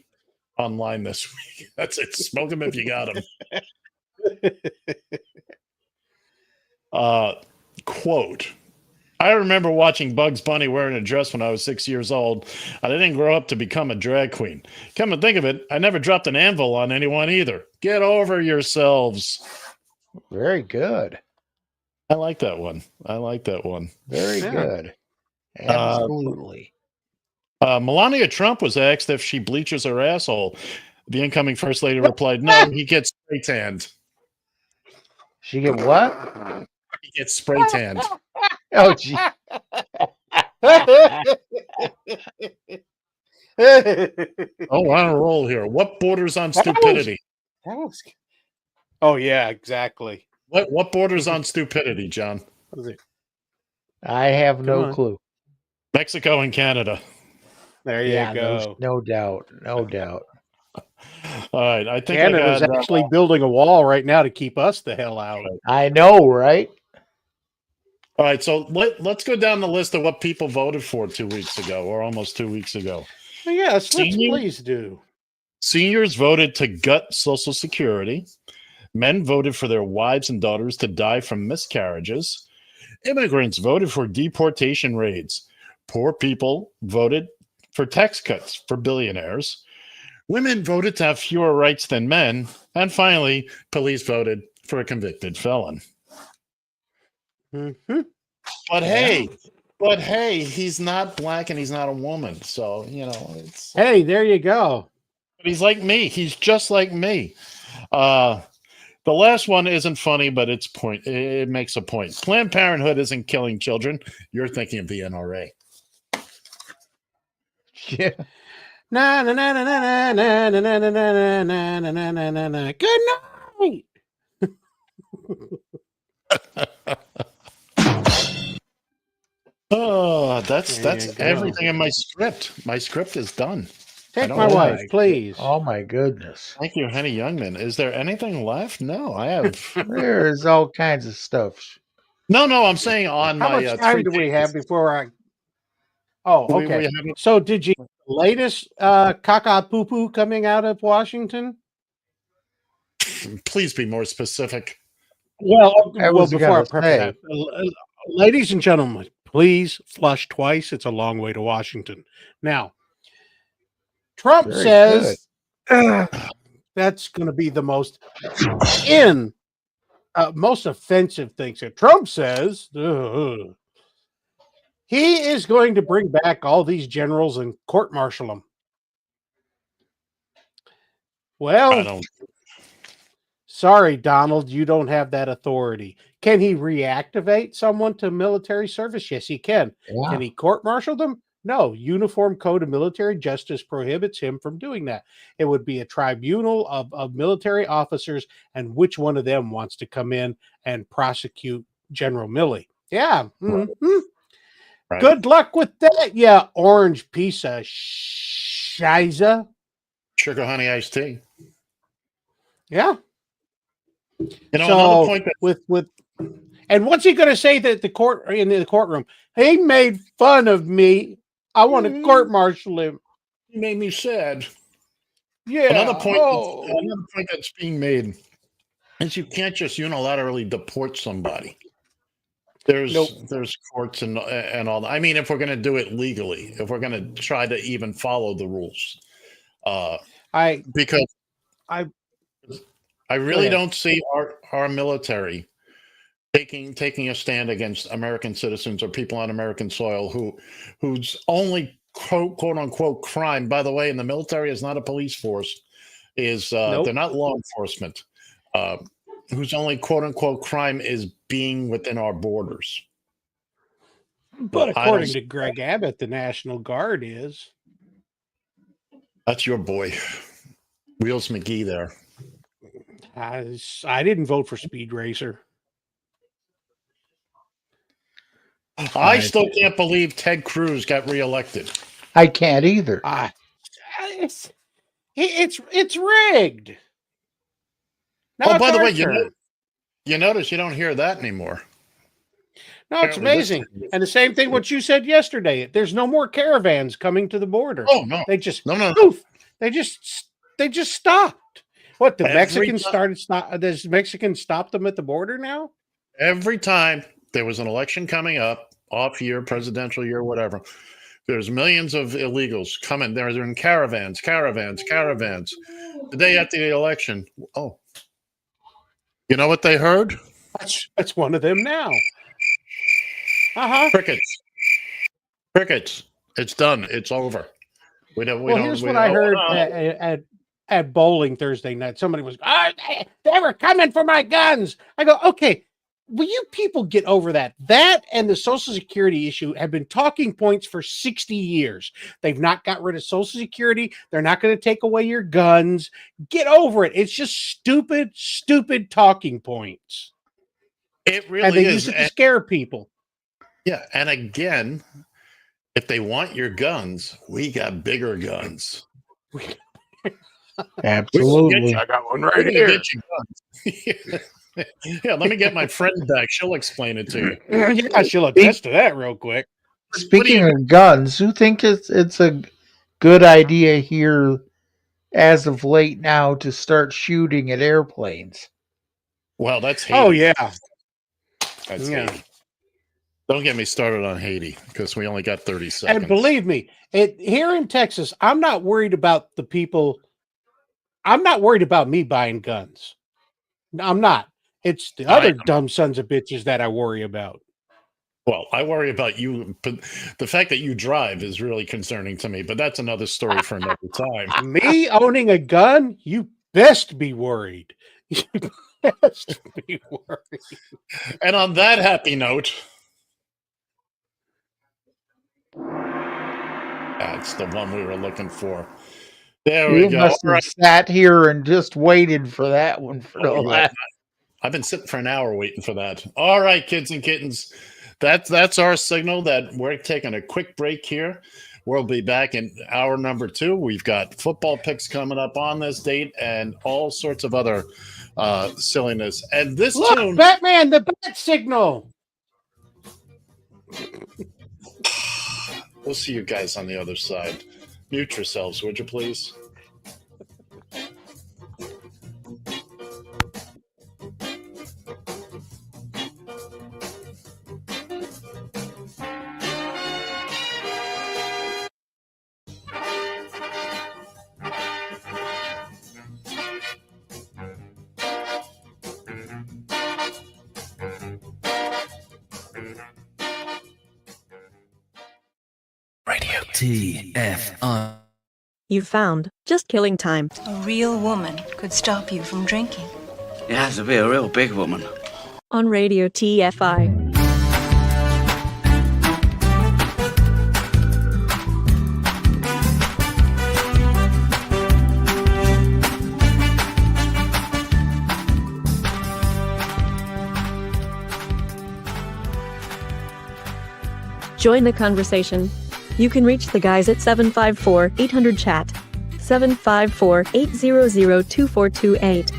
online this week. That's it. Smoke him if you got him. Quote. I remember watching Bugs Bunny wearing a dress when I was 6 years old. I didn't grow up to become a drag queen. Come to think of it, I never dropped an anvil on anyone either. Get over yourselves. Very good. I like that one. Very good. Absolutely. Melania Trump was asked if she bleaches her asshole. The incoming first lady replied, "No, he gets spray tanned." She get what? He gets spray tanned. Oh, gee. Oh, on a roll here. What borders on stupidity? Oh yeah, exactly. What borders on stupidity, John? What is it? I have Come no on. clue. Mexico and Canada. There you go. No doubt. No doubt. All right, I think Canada's I got, actually building a wall right now to keep us the hell out. I know, right? all right, so let's go down the list of what people voted for 2 weeks ago, or almost 2 weeks ago. Yes, let's Senior- please do. Seniors voted to gut Social Security. Men voted for their wives and daughters to die from miscarriages. Immigrants voted for deportation raids. Poor people voted for tax cuts for billionaires. Women voted to have fewer rights than men. And finally, police voted for a convicted felon. Mm-hmm. But hey, he's not black and he's not a woman. So, it's. Hey, there you go. But he's like me. He's just like me. The last one isn't funny, but it makes a point. Planned Parenthood isn't killing children. You're thinking of the NRA. Yeah. Na na na na na na na na na na na na na na na na. Good night. Oh, that's There you go. everything in my script. My script is done. Take don't my know. wife, please. Oh my goodness. Thank you, Henny Youngman. Is there anything left? No, I have. There's all kinds of stuff. No, I'm saying on How my. much time do we have before I? Oh, We- okay. we have- So, did you latest caca poo poo coming out of Washington? Please be more specific. Well, I was before I gonna preface say. that, ladies and gentlemen, please flush twice. It's a long way to Washington. Now, Trump Very says That's going to be the most most offensive thing. So Trump says he is going to bring back all these generals and court-martial them. Well, sorry, Donald, you don't have that authority. Can he reactivate someone to military service? Yes, he can. Yeah. Can he court-martial them? No. Uniform Code of Military Justice prohibits him from doing that. It would be a tribunal of military officers, and which one of them wants to come in and prosecute General Milley? Yeah. Mm-hmm. Right. Good luck with that, yeah, orange piece of shiza. Sugar honey iced tea. Yeah. You know, So another point that with and what's he going to say that in the courtroom? He made fun of me. I want to court martial him. he made me sad. Yeah. Another point that's being made is you can't just unilaterally deport somebody. There's courts and all that. I mean, if we're going to do it legally, if we're going to try to even follow the rules, because I really don't see our military taking a stand against American citizens or people on American soil whose only quote unquote crime, by the way, in the military is not a police force, is they're not law enforcement. Whose only quote unquote crime is being within our borders. But according to Greg Abbott, the National Guard is. That's your boy, Wheels McGee there. I didn't vote for Speed Racer. I still can't believe Ted Cruz got reelected. I can't either. It's rigged. Now by the way, you notice you don't hear that anymore. No, it's amazing. And the same thing what you said yesterday. There's no more caravans coming to the border. Oh no. They just no. They just stopped. What, the Mexicans does Mexicans stop them at the border now? Every time there was an election coming up, off year, presidential year, whatever, there's millions of illegals coming. They're in caravans. The day after the election, you know what they heard? That's one of them now. Crickets. It's done. It's over. Here's what I heard at bowling Thursday night. Somebody was, they were coming for my guns. I go, okay, will you people get over that? That and the Social Security issue have been talking points for 60 years. They've not got rid of Social Security. They're not going to take away your guns. Get over it. It's just stupid talking points. It really and they is. use it to scare people. Yeah, and again, if they want your guns, we got bigger guns. Absolutely. I got one right here. Yeah, let me get my friend back. She'll explain it to you. Yeah, she'll attest to that real quick. Speaking of guns, who think it's a good idea here as of late now to start shooting at airplanes? Well, that's Haiti. Oh, yeah. That's Haiti. Don't get me started on Haiti because we only got 30 seconds. And believe me, here in Texas, I'm not worried about the people. I'm not worried about me buying guns. I'm not. It's the other dumb sons of bitches that I worry about. Well, I worry about you. But the fact that you drive is really concerning to me, but that's another story for another time. Me owning a gun, you best be worried. You best be worried. And on that happy note, that's the one we were looking for. There we go. Must have sat here and just waited for that one for the last. I've been sitting for an hour waiting for that. All right, kids and kittens. That's our signal that we're taking a quick break here. We'll be back in hour number 2. We've got football picks coming up on this date and all sorts of other silliness. And this tune, Batman, the bat signal. We'll see you guys on the other side. Mute yourselves, would you please? TFI. You've found Just Killing Time. A real woman could stop you from drinking. It has to be a real big woman. On Radio TFI. Join the conversation. You can reach the guys at 754-800-CHAT, 754-800-2428.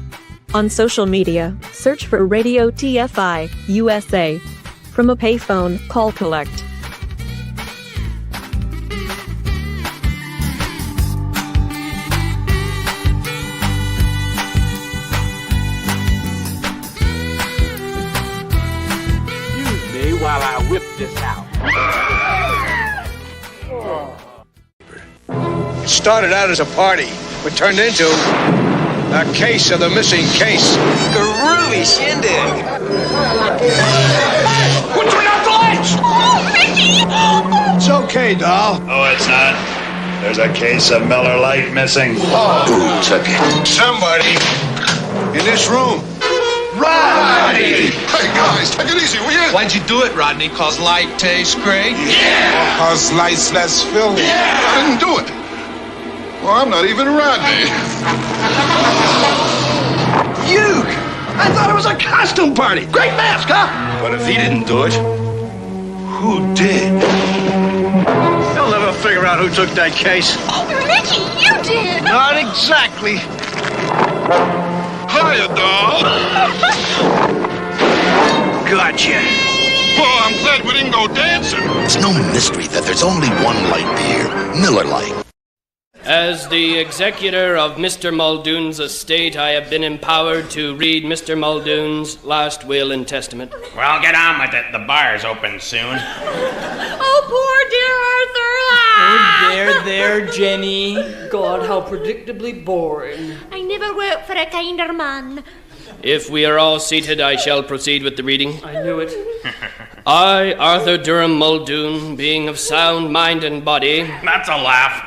On social media, search for Radio TFI USA. From a payphone, call collect. Excuse me while I whip this out. It started out as a party, but turned into a case of the missing case. Groovy shindig. Put your knuckles! Oh, Mickey! It's okay, doll. Oh, it's not. There's a case of Miller Lite missing. Who took it? Somebody in this room. Rodney! Hey, guys, take it easy, will you? Why'd you do it, Rodney? Cause light tastes great? Yeah! Or cause light's less filthy? Yeah! I didn't do it. Well, I'm not even Rodney. You! I thought it was a costume party. Great mask, huh? But if he didn't do it, who did? They'll never figure out who took that case. Oh, Mickey, you did! Not exactly. Hiya, doll. Gotcha. Well, I'm glad we didn't go dancing. It's no mystery that there's only one light beer, Miller Lite. As the executor of Mr. Muldoon's estate, I have been empowered to read Mr. Muldoon's last will and testament. Well, get on with it. The bar's open soon. Oh, poor dear Arthur. Oh, there, Jenny. God, how predictably boring. I never worked for a kinder man. If we are all seated, I shall proceed with the reading. I knew it. I, Arthur Durham Muldoon, being of sound mind and body... That's a laugh.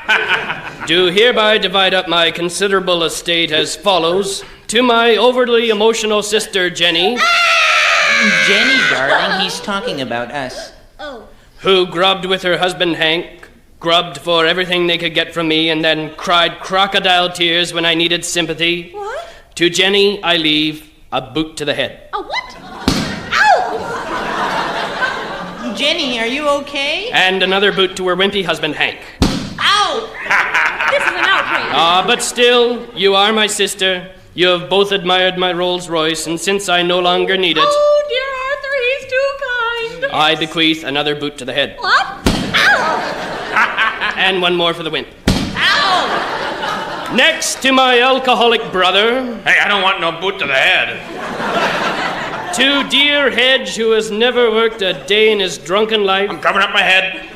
do hereby divide up my considerable estate as follows. To my overly emotional sister, Jenny... Jenny, darling, he's talking about us. Oh. Who grubbed with her husband, Hank, grubbed for everything they could get from me, and then cried crocodile tears when I needed sympathy. What? To Jenny, I leave a boot to the head. A what? Ow! Jenny, are you okay? And another boot to her wimpy husband, Hank. Ow! This is an outrage. But still, you are my sister. You have both admired my Rolls Royce, and since I no longer need it... Oh, dear Arthur, he's too kind. I bequeath another boot to the head. What? Ow! And one more for the wimp. Ow! Next to my alcoholic brother... Hey, I don't want no boot to the head. To dear Hedge, who has never worked a day in his drunken life... I'm covering up my head.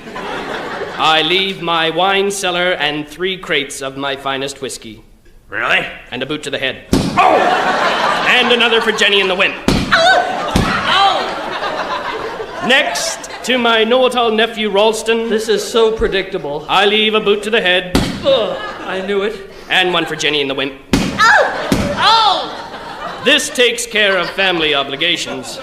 I leave my wine cellar and 3 crates of my finest whiskey. Really? And a boot to the head. Oh! And another for Jenny and the wimp. Ow! Next, to my know-it-all nephew Ralston... This is so predictable. I leave a boot to the head. Ugh, I knew it. And one for Jenny and the wimp. Ow! Oh! This takes care of family obligations.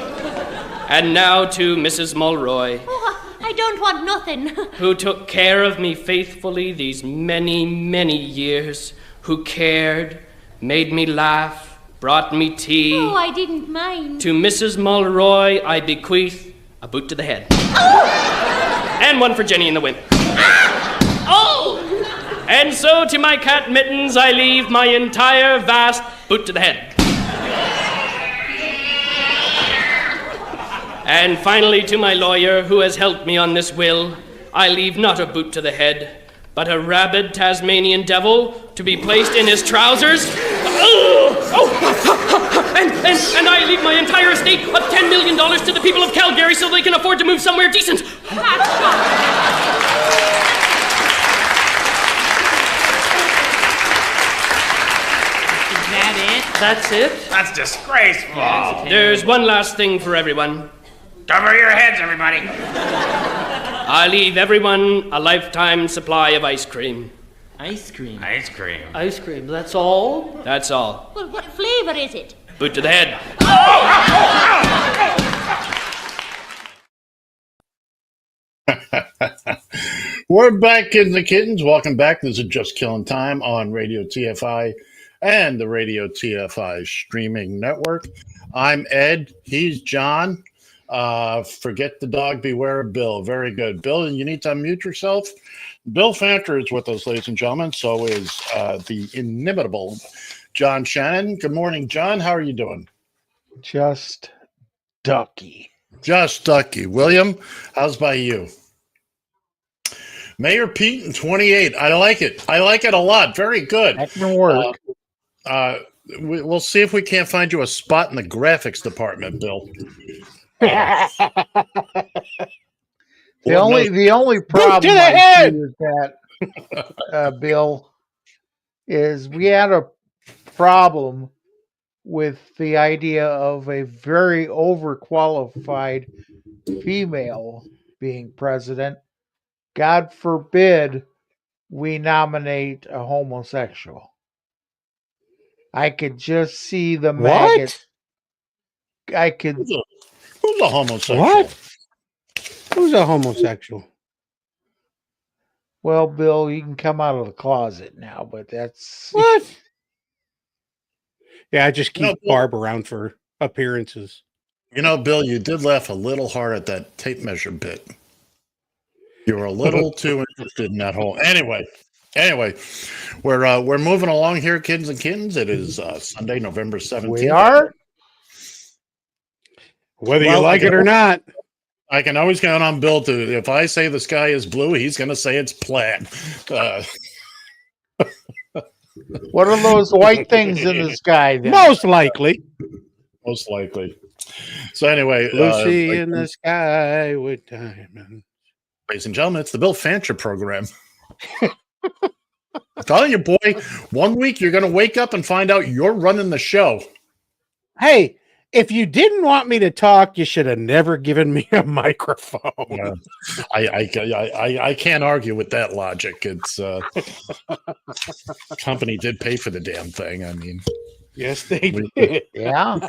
And now to Mrs. Mulroy, Oh, I don't want nothing. who took care of me faithfully these many, many years, who cared, made me laugh, brought me tea. Oh, I didn't mind. To Mrs. Mulroy, I bequeath a boot to the head. Oh! And one for Jenny and the wimp. Oh! And so to my cat Mittens, I leave my entire vast boot to the head. And finally, to my lawyer, who has helped me on this will, I leave not a boot to the head, but a rabid Tasmanian devil to be placed in his trousers. And I leave my entire estate of $10 million to the people of Calgary so they can afford to move somewhere decent. Is that it? That's it? That's disgraceful. There's one last thing for everyone. Cover your heads, everybody. I leave everyone a lifetime supply of ice cream. Ice cream. Ice cream. Ice cream, that's all? That's all. Well, what flavor is it? Boot to the head. We're back, kids and kittens. Welcome back. This is Just Killing Time on Radio TFI and the Radio TFI streaming network. I'm Ed. He's John. Forget the dog, beware of Bill. Very good. Bill, you need to unmute yourself. Bill Fanter is with us, ladies and gentlemen. So is the inimitable John Shannon. Good morning, John. How are you doing? Just ducky. Just ducky. William, how's by you? Mayor Pete in 28. I like it. I like it a lot. Very good. That can work. We'll see if we can't find you a spot in the graphics department, Bill. The only problem I see with that, Bill, is we had a problem with the idea of a very overqualified female being president. God forbid we nominate a homosexual. I could just see the maggot. I could. Who's a homosexual? What? Who's a homosexual? Well, Bill, you can come out of the closet now, but that's what? Yeah, I just keep Barb around for appearances. You know, Bill, you did laugh a little hard at that tape measure bit. You were a little too interested in that whole. Anyway, we're moving along here, kids and kittens. It is Sunday, November 17th. We are. Whether you like it or not. I can always count on Bill to, if I say the sky is blue, he's going to say it's plaid. What are those white things in the sky then? Most likely. Most likely. So anyway. Lucy in the sky with diamonds. Ladies and gentlemen, it's the Bill Fancher program. I'm telling you, boy, 1 week you're going to wake up and find out you're running the show. Hey, if you didn't want me to talk, you should have never given me a microphone. I can't argue with that logic. It's company did pay for the damn thing. I mean, yes, they did. Yeah,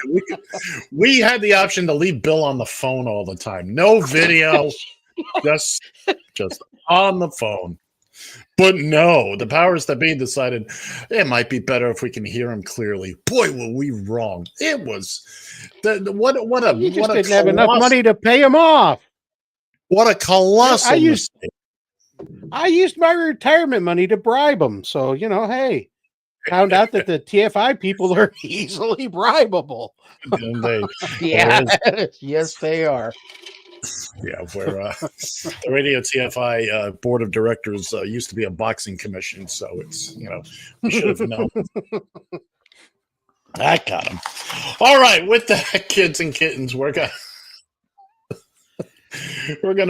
we had the option to leave Bill on the phone all the time. No video, just on the phone. But no, the powers that be decided it might be better if we can hear him clearly. Boy, were we wrong! It was what a you just what didn't a have enough money to pay him off. What a colossal mistake! I used my retirement money to bribe him. So hey, found out that the TFI people are easily bribable. And they, yes, they are. Yeah, where the Radio TFI board of directors used to be a boxing commission, so it's we should have known. That got him. All right, with that, kids and kittens, we're gonna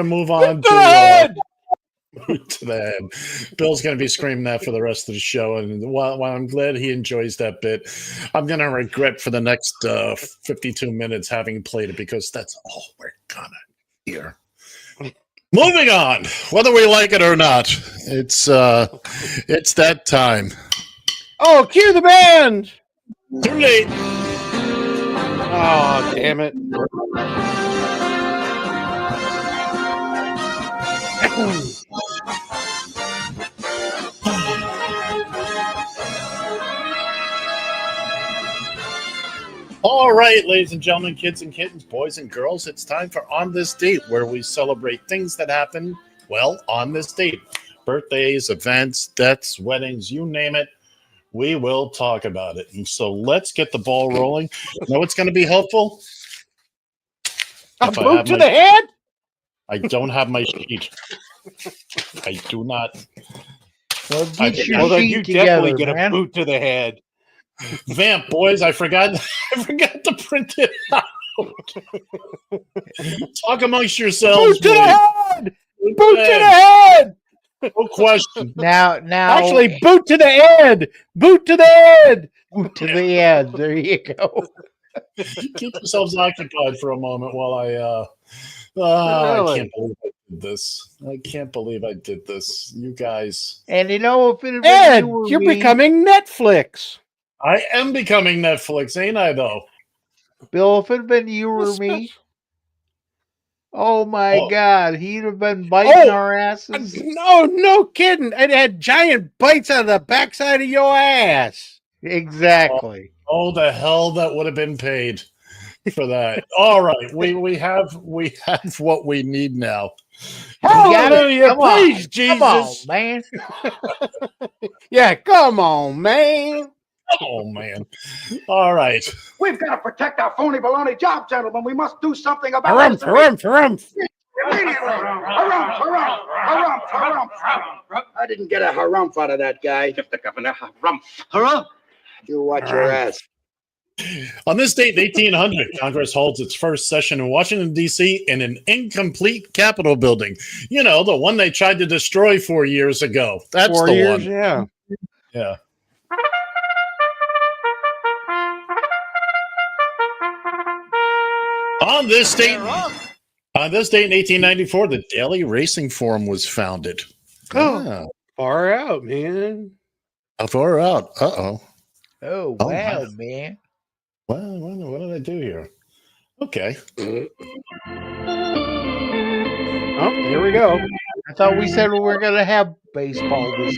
move on to the head. Bill's gonna be screaming that for the rest of the show, and while I'm glad he enjoys that bit, I'm gonna regret for the next 52 minutes having played it because that's all we're gonna hear. Moving on, whether we like it or not, it's that time. Oh, cue the band! Too late. Oh, damn it! All right, ladies and gentlemen, kids and kittens, boys and girls, it's time for On This Date, where we celebrate things that happen, well, on this date. Birthdays, events, deaths, weddings, you name it, we will talk about it. And so let's get the ball rolling. You know what's going to be helpful? A boot to the head? I don't have my sheet. I do not. Well, then you definitely get a boot to the head. Vamp, boys, I forgot to print it out. Talk amongst yourselves. Boot to the head! Boot to the head! No question. Now, actually, boot to the head! Boot to the head! Boot to the head. There you go. Keep yourselves occupied for a moment while I Really? I can't believe I did this. I can't believe I did this. You guys. And you know, if it had been Ed, you or you're me, becoming Netflix. I am becoming Netflix, ain't I, though? Bill, if it had been you or me, oh my God, he'd have been biting our asses. No kidding. It had giant bites out of the backside of your ass. Exactly. Oh, the hell that would have been paid for that. All right, we have what we need now. Hallelujah, Come praise on. Jesus. Come on, man. Yeah, come on, man. Oh man. All right. We've got to protect our phony baloney job, gentlemen. We must do something about Harumph, this. harumph. Immediately. Harumph. I didn't get a harumph out of that guy. Just a governor. Harumph. You watch your ass. On this date in 1800, Congress holds its first session in Washington, D.C. in an incomplete Capitol building. You know, the one they tried to destroy 4 years ago. That's 4 the years, one. yeah. Yeah. On this date in 1894, the Daily Racing Form was founded. Oh, far out, man. Far out. Uh-oh. Oh, Oh, wow, wow. man. Well, what did I do here? Okay. Oh, here we go. I thought we said we were going to have baseball this.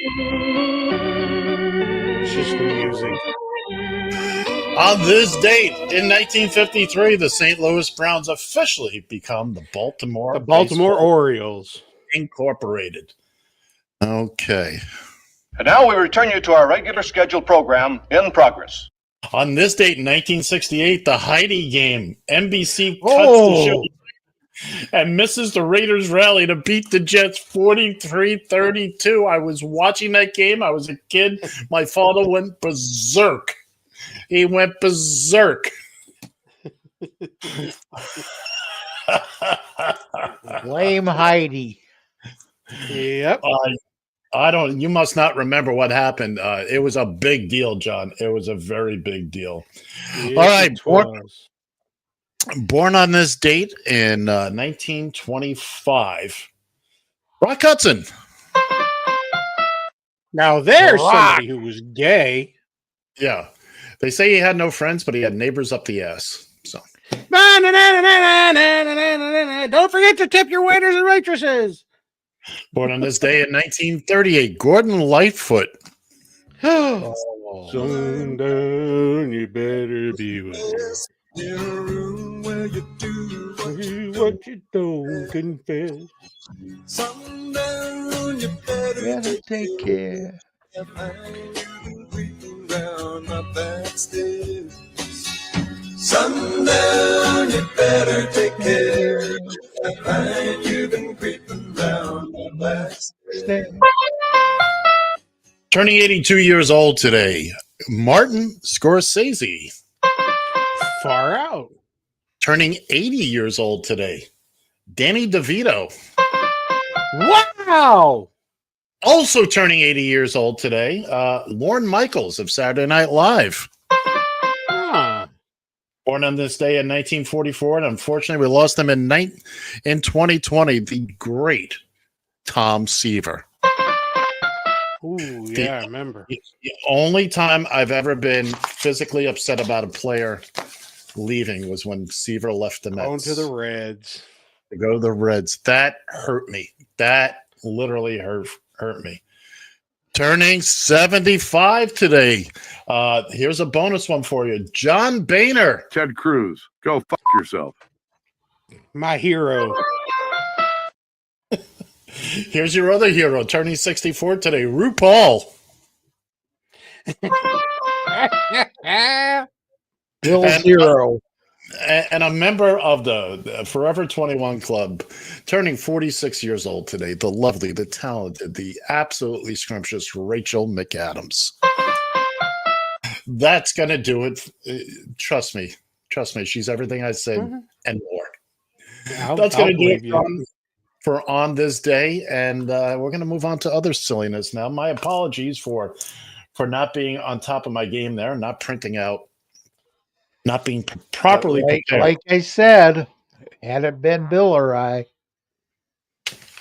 It's just the music. On this date in 1953, the St. Louis Browns officially become the Baltimore Baltimore Baseball Orioles Incorporated. Okay. And now we return you to our regular scheduled program in progress. On this date in 1968, the Heidi game. NBC cuts the show and misses the Raiders rally to beat the Jets 43-32. I was watching that game. I was a kid. My father went berserk. He went berserk. Blame Heidi. Yep. I don't. You must not remember what happened. It was a big deal, John. It was a very big deal. Yes, All right, it born on this date in 1925, Rock Hudson. Now there's Rock. somebody who was gay. Yeah, they say he had no friends, but he had neighbors up the ass. So don't forget to tip your waiters and waitresses. born on this day in 1938, Gordon Lightfoot. Sundown, you better be with In a room where you do what you don't confess. Sundown, you better take care. If I ain't creeping round my back stairs. Sundown, you better take care. If I ain't you've been creeping round my back stairs. Turning 82 years old today, Martin Scorsese. Far out. Turning 80 years old today, Danny DeVito. Wow. Also turning 80 years old today, Lorne Michaels of Saturday Night Live. Born on this day in 1944, and unfortunately we lost him in 2020, the great Tom Seaver. Ooh, yeah, I remember. The only time I've ever been physically upset about a player leaving was when Seaver left the Mets. Going to the Reds. To go to the Reds. That hurt me. That literally hurt me. Turning 75 today. Here's a bonus one for you. John Boehner. Ted Cruz. Go fuck yourself. My hero. Here's your other hero, turning 64 today, RuPaul. Bill's hero. And a member of the Forever 21 Club, turning 46 years old today, the lovely, the talented, the absolutely scrumptious Rachel McAdams. That's going to do it. Trust me. She's everything I said and more. That's going to do it for on this day. And we're going to move on to other silliness now. My apologies for not being on top of my game there, not printing out not being properly prepared. Like I said, had it been Bill or I.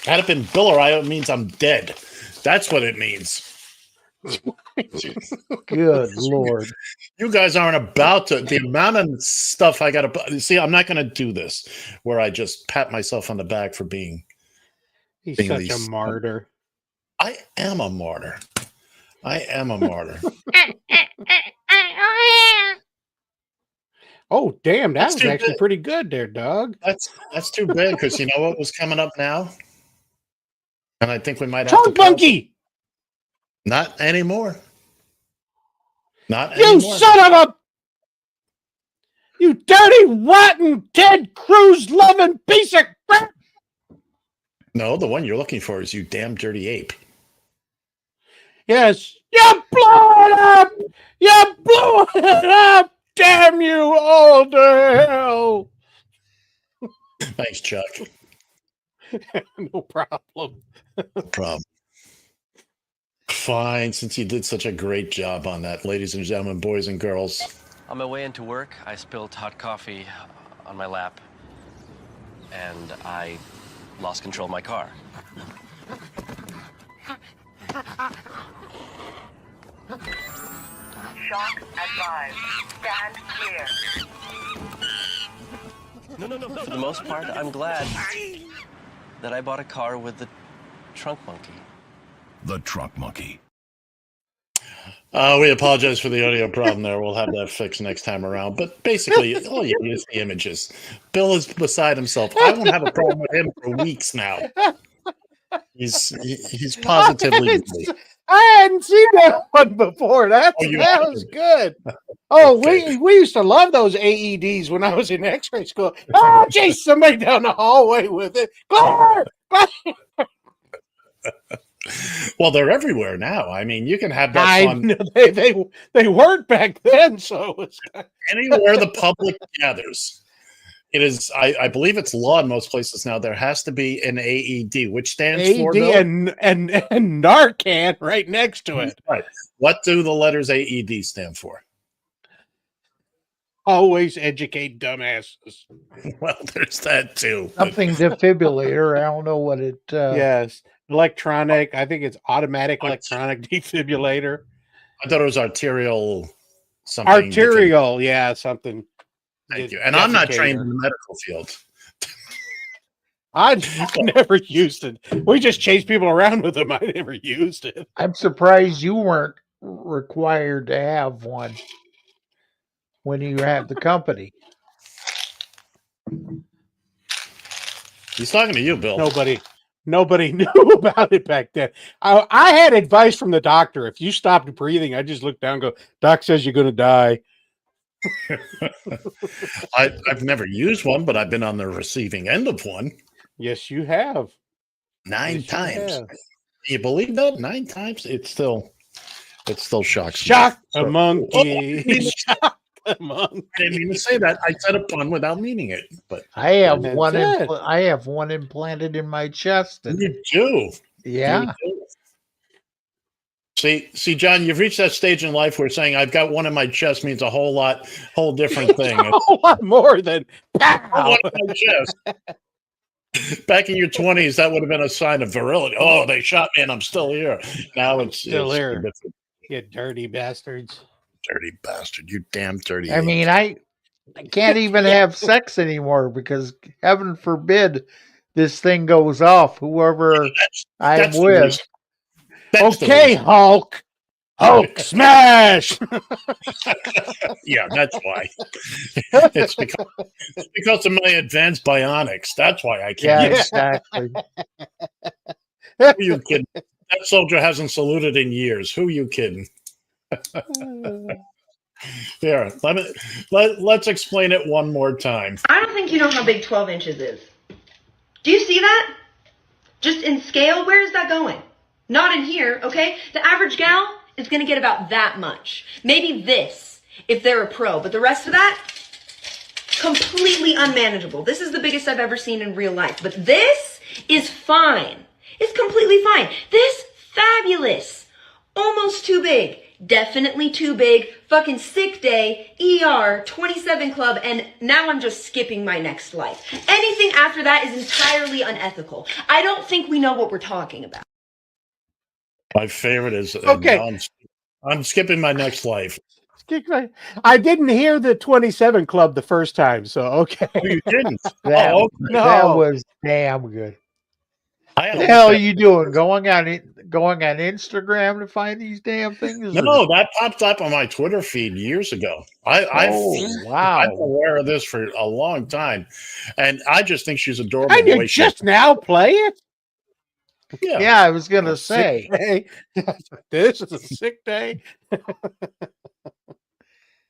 Had it been Bill or I, it means I'm dead. That's what it means. Good Lord. You guys aren't about to. The amount of stuff I got to see. I'm not going to do this where I just pat myself on the back for being. He's such a martyr. I am a martyr. I am a martyr. Oh, damn. That That's was too actually good. pretty good there, Doug. That's too bad because you know what was coming up now? And I think we might have Trunk monkey! Not anymore. Not You anymore. son of a... You dirty, rotten, Ted Cruz loving piece of crap! No, the one you're looking for is you damn dirty ape. Yes. You blew it up! You blew it up! Damn you all to hell! Thanks, Chuck. No problem. No problem. Fine, since you did such a great job on that, ladies and gentlemen, boys and girls. On my way into work, I spilled hot coffee on my lap, and I lost control of my car. Shock advised. Stand clear. No. For the most part, I'm glad that I bought a car with the trunk monkey. The Trunk Monkey. We apologize for the audio problem there. We'll have that fixed next time around. But basically, all you need is the images. Bill is beside himself. I won't have a problem with him for weeks now. He's positively. I hadn't seen that one before. That was good. Oh, okay. we used to love those AEDs when I was in X-ray school. Oh, geez, somebody down the hallway with it. Claire! Well, they're everywhere now. I mean, you can have that fun. Know, they weren't back then, so it was anywhere the public gathers. It is, I believe it's law in most places now. There has to be an AED, which stands for and Narcan right next to it. Right. What do the letters AED stand for? Always educate dumbasses. Well, there's that too. Something defibrillator. I don't know what it. Yes, electronic. I think it's automatic electronic defibrillator. I thought it was arterial. Something. Arterial, yeah, something. Thank you. And I'm not trained in the medical field. I never used it. We just chased people around with them. I never used it. I'm surprised you weren't required to have one when you have the company. He's talking to you, Bill. Nobody knew about it back then. I had advice from the doctor. If you stopped breathing, I just looked down and go, Doc says you're going to die. I've never used one, but I've been on the receiving end of one. Yes, you have. 9 times. Can you believe that? 9 times? It still shocks me. Shock a monkey. Shock a monkey. I didn't mean to say that. I said a pun without meaning it. But I have one. I have one implanted in my chest. You do? Yeah. You do. See, John, you've reached that stage in life where saying "I've got one in my chest" means a whole different thing. A whole lot more than one in my chest. Back in your 20s, that would have been a sign of virility. Oh, they shot me and I'm still here. Now it's still here. You dirty bastards. Dirty bastard. You damn dirty. I mean, I can't even have sex anymore because heaven forbid this thing goes off. Whoever I'm with. Okay, Hulk. Hulk smash. Yeah, that's why. It's because of my advanced bionics. That's why I can't. Yeah, exactly. Who are you kidding? That soldier hasn't saluted in years. Who are you kidding? Here, let's explain it one more time. I don't think you know how big 12 inches is. Do you see that? Just in scale, where is that going? Not in here, okay? The average gal is going to get about that much. Maybe this, if they're a pro. But the rest of that, completely unmanageable. This is the biggest I've ever seen in real life. But this is fine. It's completely fine. This, fabulous. Almost too big. definitely too big, fucking sick day, ER, 27 club, and now I'm just skipping my next life. Anything after that is entirely unethical. I don't think we know what we're talking about. My favorite is Okay. I'm skipping my next life. I didn't hear the 27 Club the first time, so okay. Oh, you didn't? That, Oh, okay. that No. was damn good. I had What to the hell look are you doing? Going on Instagram to find these damn things? No, that popped up on my Twitter feed years ago. I've wow. been aware of this for a long time, and I just think she's adorable. And the you way just now play it? Yeah, I was gonna say. Day. This is a sick day.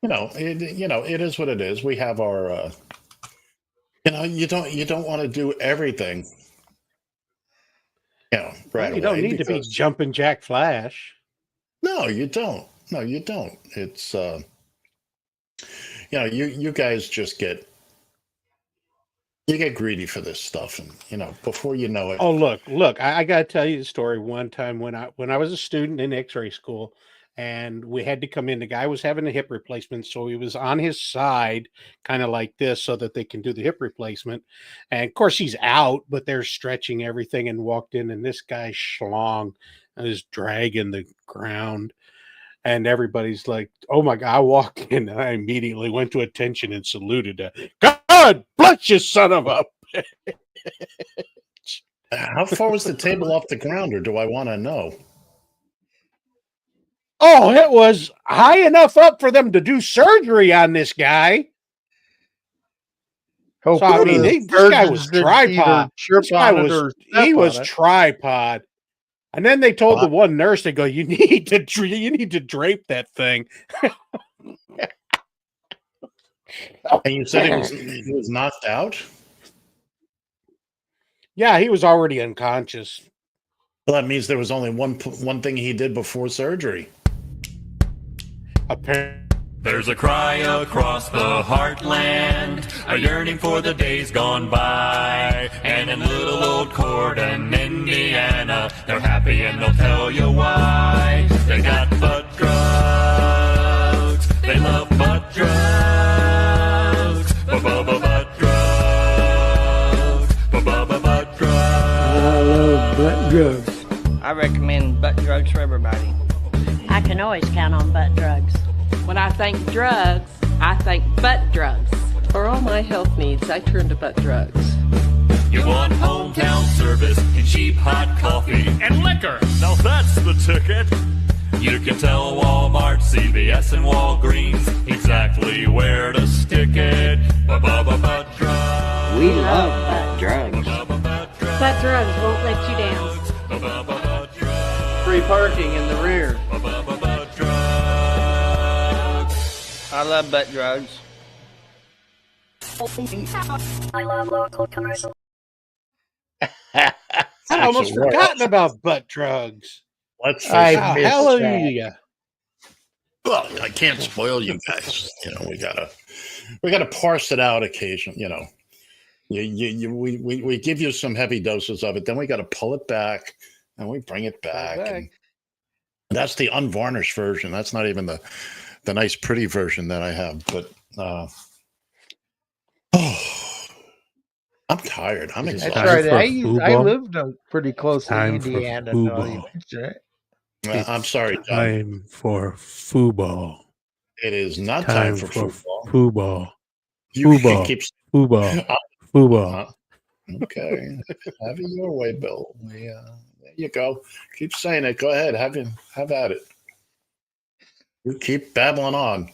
It is what it is. We have our, you don't want to do everything. Right You don't away need to be jumping Jack Flash. No, you don't. No, you don't. It's you guys just get greedy for this stuff, and before you know it. Oh, look! I got to tell you the story. One time when I was a student in X-ray school, and we had to come in. The guy was having a hip replacement, so he was on his side, kind of like this, so that they can do the hip replacement. And of course, he's out, but they're stretching everything. And walked in, and this guy schlong is dragging the ground. And everybody's like, "Oh my God!" I walked in, and I immediately went to attention and saluted. God bless you, son of a bitch. How far was the table off the ground, or do I want to know? Oh, it was high enough up for them to do surgery on this guy. So I mean, this guy was tripod. He was tripod. And then they told the one nurse, they go, "You need to drape that thing." And you said he was knocked out? Yeah, he was already unconscious. Well, that means there was only one thing he did before surgery. Apparently. There's a cry across the heartland, a yearning for the days gone by. And in little old Corden, Indiana, they're happy and they'll tell you why. They got butt drugs, they love butt drugs, butt drugs, butt drugs. I love butt drugs. I recommend butt drugs for everybody. I can always count on butt drugs. When I think drugs, I think butt drugs. For all my health needs, I turn to butt drugs. You want hometown service and cheap hot coffee and liquor. Now that's the ticket. You can tell Walmart, CVS, and Walgreens exactly where to stick it. Butt drugs. We love butt drugs. Butt drugs won't let you down. Free parking in the rear. I love butt drugs. I love local commercials. I'd almost forgotten about butt drugs. Let's hallelujah. Well, I can't spoil you guys. We gotta parse it out occasionally. We give you some heavy doses of it, then we got to pull it back, and we bring it back. And that's the unvarnished version. That's not even the nice, pretty version that I have. But I'm tired. I'm exhausted. That's right. I lived pretty close to Indiana. I'm sorry, John. Time for football. It is not time for football. Football. You football. keep football. Football. Okay. Have it your way, Bill. There you go. Keep saying it. Go ahead. Have at it. You keep babbling on.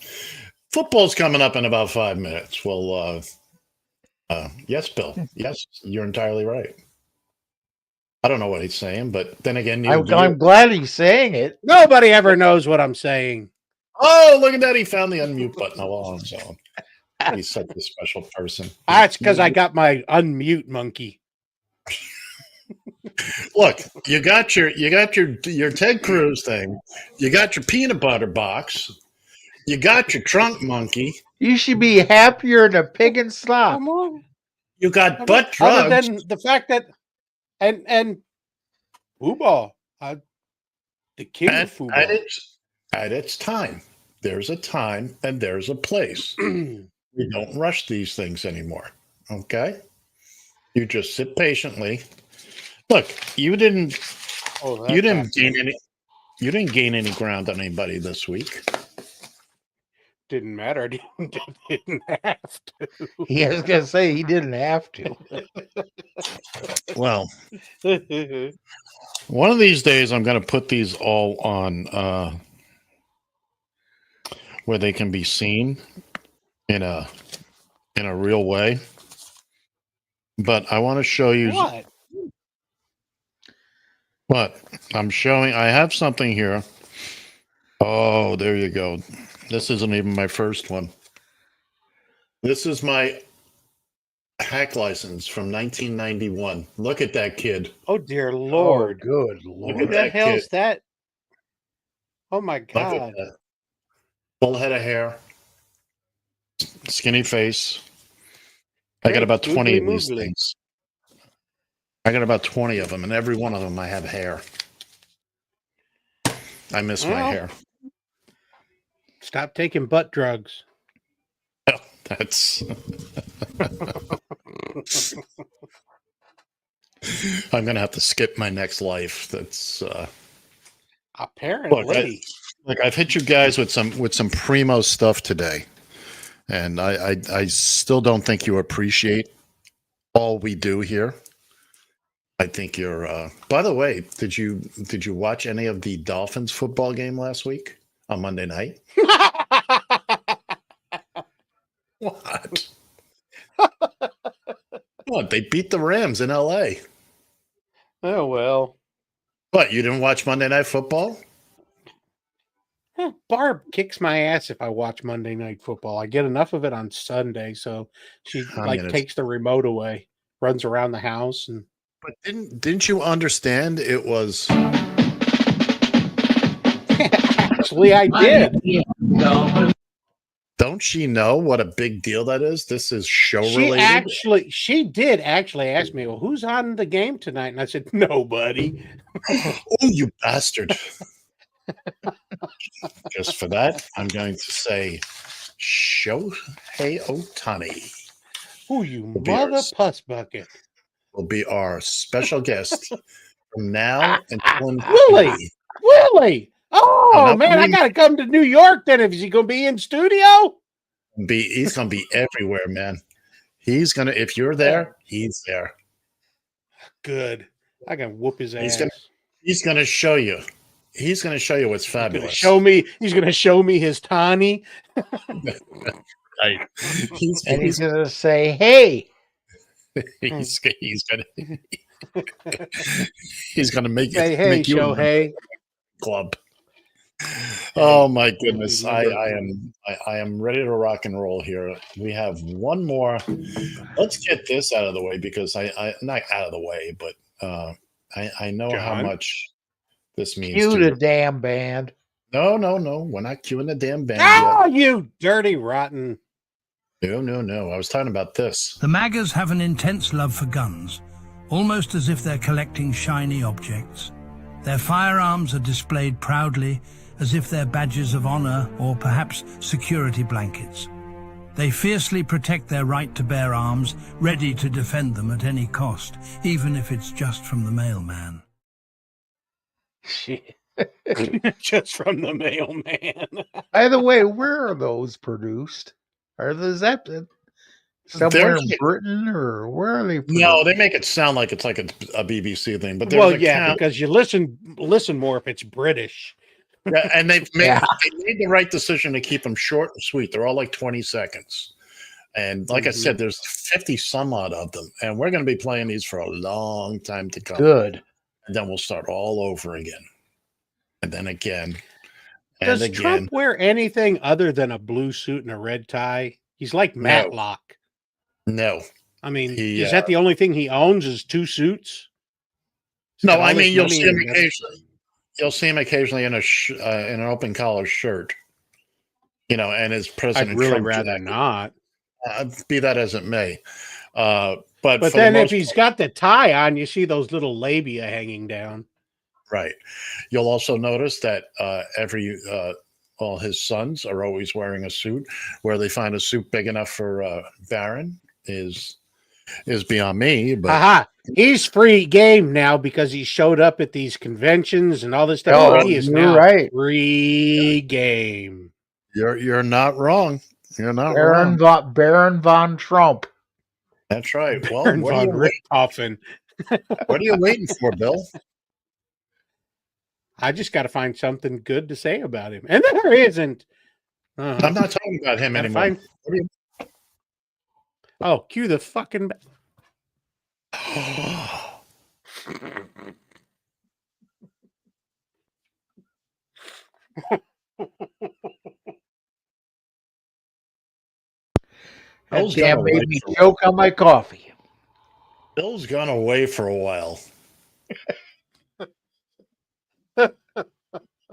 Football's coming up in about 5 minutes. Well, yes, Bill. Yes, you're entirely right. I don't know what he's saying, but then again, I'm glad he's saying it. Nobody ever knows what I'm saying. Oh, look at that. He found the unmute button all on his own. He's such a special person. That's because I got my unmute monkey. Look, you got your Ted Cruz thing. You got your peanut butter box. You got your trunk monkey. You should be happier than a pig in slop. Come on. You got butt drugs. Other than the fact that and football, the king of football. at its time. There's a time and there's a place. We don't rush these things anymore. Okay? You just sit patiently. Look, you didn't gain any ground on anybody this week. Didn't matter. Didn't have to. He was gonna say he didn't have to. Well, one of these days I'm going to put these all on where they can be seen in a real way. But I want to show you what I'm showing. I have something here. Oh, there you go. This isn't even my first one. This is my hack license from 1991. Look at that kid. Oh dear Lord! Good Lord! Who the hell's that? Oh my God! Full head of hair, skinny face. I got about 20 of these things. I got about 20 of them, and every one of them I have hair. I miss my hair. Stop taking butt drugs. Well, that's. I'm gonna have to skip my next life. That's apparently. Look, I've hit you guys with some primo stuff today, and I still don't think you appreciate all we do here. I think you're. By the way, did you watch any of the Dolphins football game last week on Monday night? What? What? They beat the Rams in L.A. Oh well. What? You didn't watch Monday Night Football? Barb kicks my ass if I watch Monday Night Football. I get enough of it on Sunday, so she takes the remote away, runs around the house, and. But didn't you understand it was? Actually, I did. Don't she know what a big deal that is? This is show related. She did actually ask me, well, who's on the game tonight? And I said, nobody. Oh, you bastard. Just for that, I'm going to say Shohei Ohtani. Oh, you mother puss bucket. Will be our special guest from now until Willie. Oh man, I gotta come to New York then. Is he gonna be in studio? He's gonna be everywhere, man. He's gonna. If you're there, he's there. Good. I can whoop his ass. He's gonna show you. He's gonna show you what's fabulous. He's gonna show me his Tani. Right. He's gonna say, "Hey." He's gonna make say, "Hey, make you Shohei club." Oh my goodness, I am ready to rock and roll here. We have one more. Let's get this out of the way because I not out of the way, but I know John? how much this means. Cue the damn band. No, we're not cueing the damn band. Oh, you dirty rotten. No. I was talking about this. The MAGAs have an intense love for guns, almost as if they're collecting shiny objects. Their firearms are displayed proudly, as if they're badges of honor or perhaps security blankets. They fiercely protect their right to bear arms, ready to defend them at any cost, even if it's just from the mailman. Just from the mailman. By the way, where are those produced? Are those somewhere in Britain or where are they produced? No, they make it sound like it's like a BBC thing, but because you listen more if it's British. Yeah, and they made the right decision to keep them short and sweet. They're all like 20 seconds. And like I said, there's 50 some odd of them. And we're going to be playing these for a long time to come. Good. And then we'll start all over again. And then again. Does Trump wear anything other than a blue suit and a red tie? He's like Matlock. No. I mean, is that the only thing he owns is two suits? No, I mean, you'll see him occasionally. You'll see him occasionally in an open collar shirt, and his President I'd really Trump rather jacket. not. Be that as it may, but then if he's got the tie on, you see those little labia hanging down. Right. You'll also notice that all his sons are always wearing a suit. Where they find a suit big enough for Baron is beyond me. But Aha! He's free game now because he showed up at these conventions and all this stuff. Oh, He is you're now right. free game. you're not wrong. You're not wrong. Baron von Trump. That's right. Well, Baron what are you von waiting? Richthofen. What are you waiting for, Bill? I just got to find something good to say about him, and there isn't. I'm not talking about him Gotta anymore. find- Oh, cue the fucking. That Bill's damn gone made away me for a choke on my coffee. Bill's gone away for a while.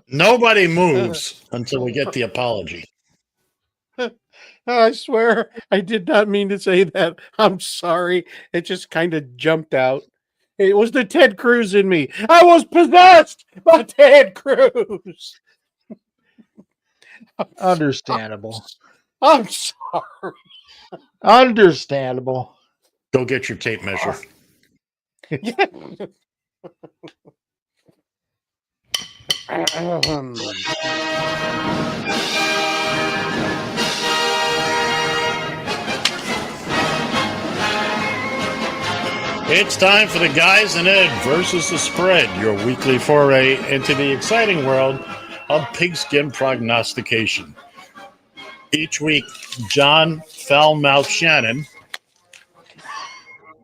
Nobody moves until we get the apology. I swear I did not mean to say that. I'm sorry. It just kind of jumped out. It was the Ted Cruz in me. I was possessed by Ted Cruz. Understandable. I'm sorry. Understandable. Go get your tape measure. It's time for the Guys and Ed versus the Spread, your weekly foray into the exciting world of pigskin prognostication. Each week, John Foulmouth Shannon,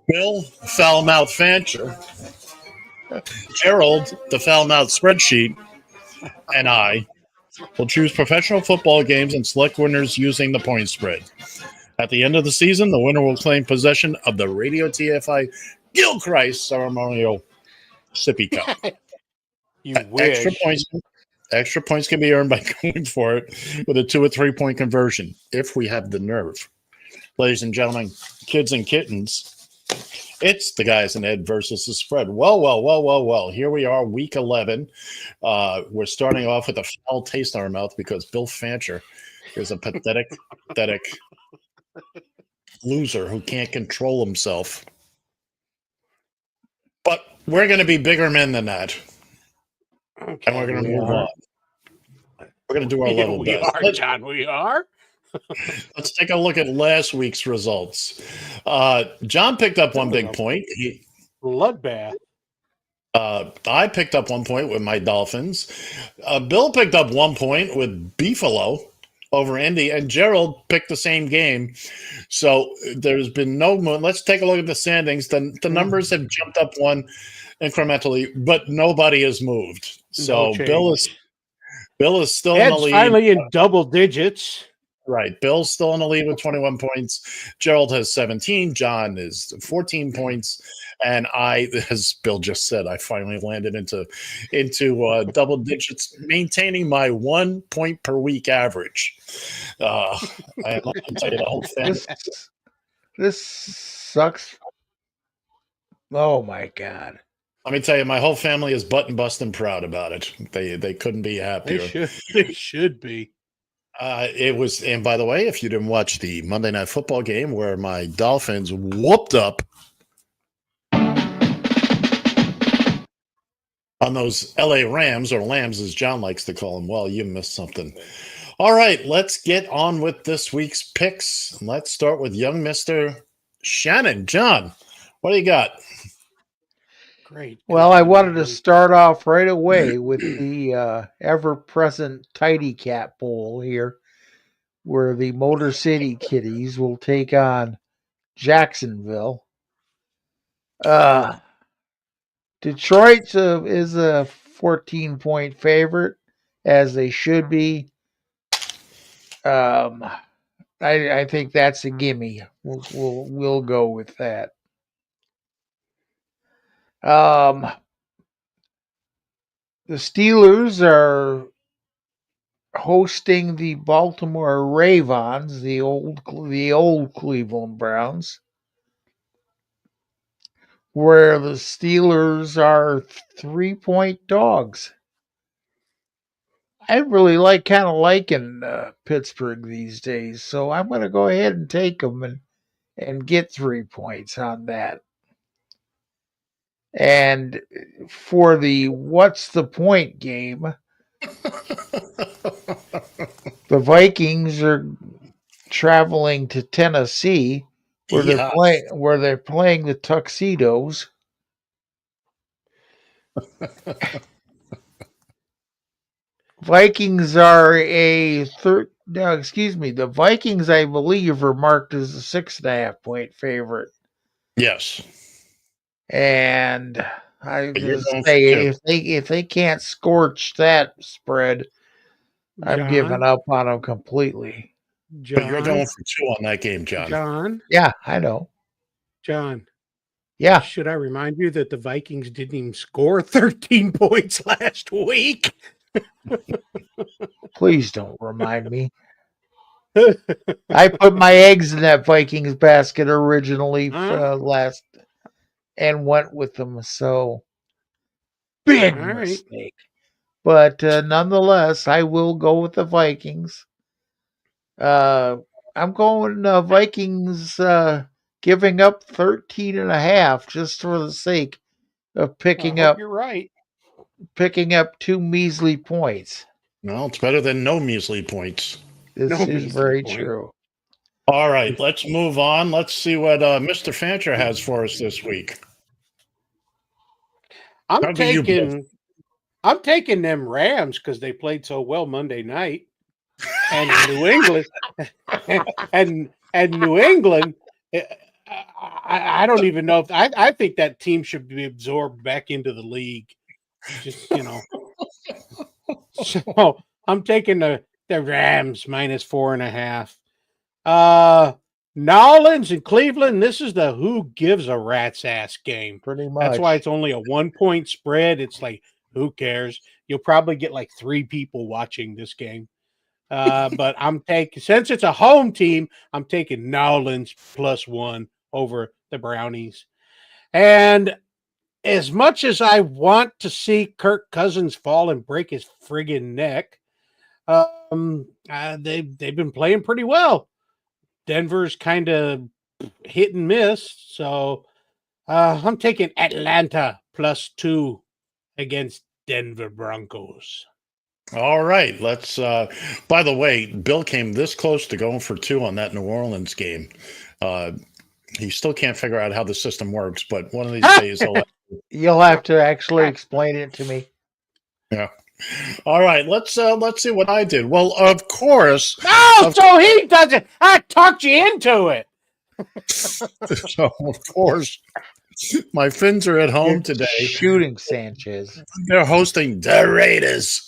Bill Foulmouth Fancher, Gerald the Foulmouth Spreadsheet, and I will choose professional football games and select winners using the point spread. At the end of the season, the winner will claim possession of the Radio TFI Gilchrist Ceremonial Sippy Cup. You wish. Extra points can be earned by going for it with a 2 or 3 point conversion if we have the nerve. Ladies and gentlemen, kids and kittens, it's the Guys and Ed versus the Spread. Well. Here we are, week 11. We're starting off with a foul taste in our mouth because Bill Fancher is a pathetic loser who can't control himself. But we're going to be bigger men than that. Okay, And we're going to move on. We're going to do our level we best. are, John. We are. Let's take a look at last week's results. John picked up one big point. Bloodbath. I picked up 1 point with my Dolphins. Bill picked up 1 point with Beefalo over Indy, and Gerald picked the same game. So there's been no movement. Let's take a look at the standings. The numbers have jumped up one incrementally, but nobody has moved. So No Bill is still Ed's in the lead. Finally in double digits. Right. Bill's still in the lead with 21 points. Gerald has 17. John is 14 points. And I, as Bill just said, I finally landed into double digits, maintaining my 1 point per week average. I have to tell you, the whole family. This sucks. Oh my God. Let me tell you, my whole family is button busting proud about it. They couldn't be happier. They should be. It was, and by the way, if you didn't watch the Monday Night Football game where my Dolphins whooped up on those LA Rams, or Lambs as John likes to call them, well, you missed something. All right, let's get on with this week's picks. Let's start with young Mr. Shannon. John, what do you got? Great. Well, I wanted to start off right away with the ever-present Tidy Cat Bowl here, where the Motor City Kitties will take on Jacksonville. Detroit is a 14-point favorite, as they should be. I think that's a gimme. We'll go with that. The Steelers are hosting the Baltimore Ravens, the old Cleveland Browns. where the Steelers are 3-point dogs. I really kind of liking Pittsburgh these days, so I'm going to go ahead and take them and get 3 points on that. And for the what's the point game, the Vikings are traveling to Tennessee where they're playing the Tuxedos. Vikings are the Vikings, I believe, are marked as a 6.5 point favorite. Yes. And I But you're just going for say 2. if they can't scorch that spread, I'm giving up on them completely. But you're going John, for 2 on that game, John. John, Yeah, I know. John. Yeah. Should I remind you that the Vikings didn't even score 13 points last week? Please don't remind me. I put my eggs in that Vikings basket originally last and went with them. So big All right. mistake. But nonetheless, I will go with the Vikings. I'm going Vikings giving up 13.5 just for the sake of picking up You're right. 2 measly points. Well, it's better than no measly points. This is very true. All right, let's move on. Let's see what Mr. Fancher has for us this week. I'm taking them Rams because they played so well Monday night, and New England, and New England. I don't even know if I think that team should be absorbed back into the league. Just so I'm taking the Rams minus 4.5. Nolans and Cleveland, this is the who gives a rat's ass game. Pretty much. That's why it's only a 1-point spread. It's like, who cares? You'll probably get like 3 people watching this game. But since it's a home team, I'm taking Nolans +1 over the Brownies. And as much as I want to see Kirk Cousins fall and break his friggin' neck, they've been playing pretty well. Denver's kind of hit and miss, so I'm taking Atlanta +2 against Denver Broncos. All right, let's. By the way, Bill came this close to going for 2 on that New Orleans game. He still can't figure out how the system works, but one of these days you'll have to actually explain it to me. Yeah. All right, let's see what I did. Well, of course. So he does it. I talked you into it. So of course, my Finns are at home today. Shooting Sanchez. They're hosting the Raiders.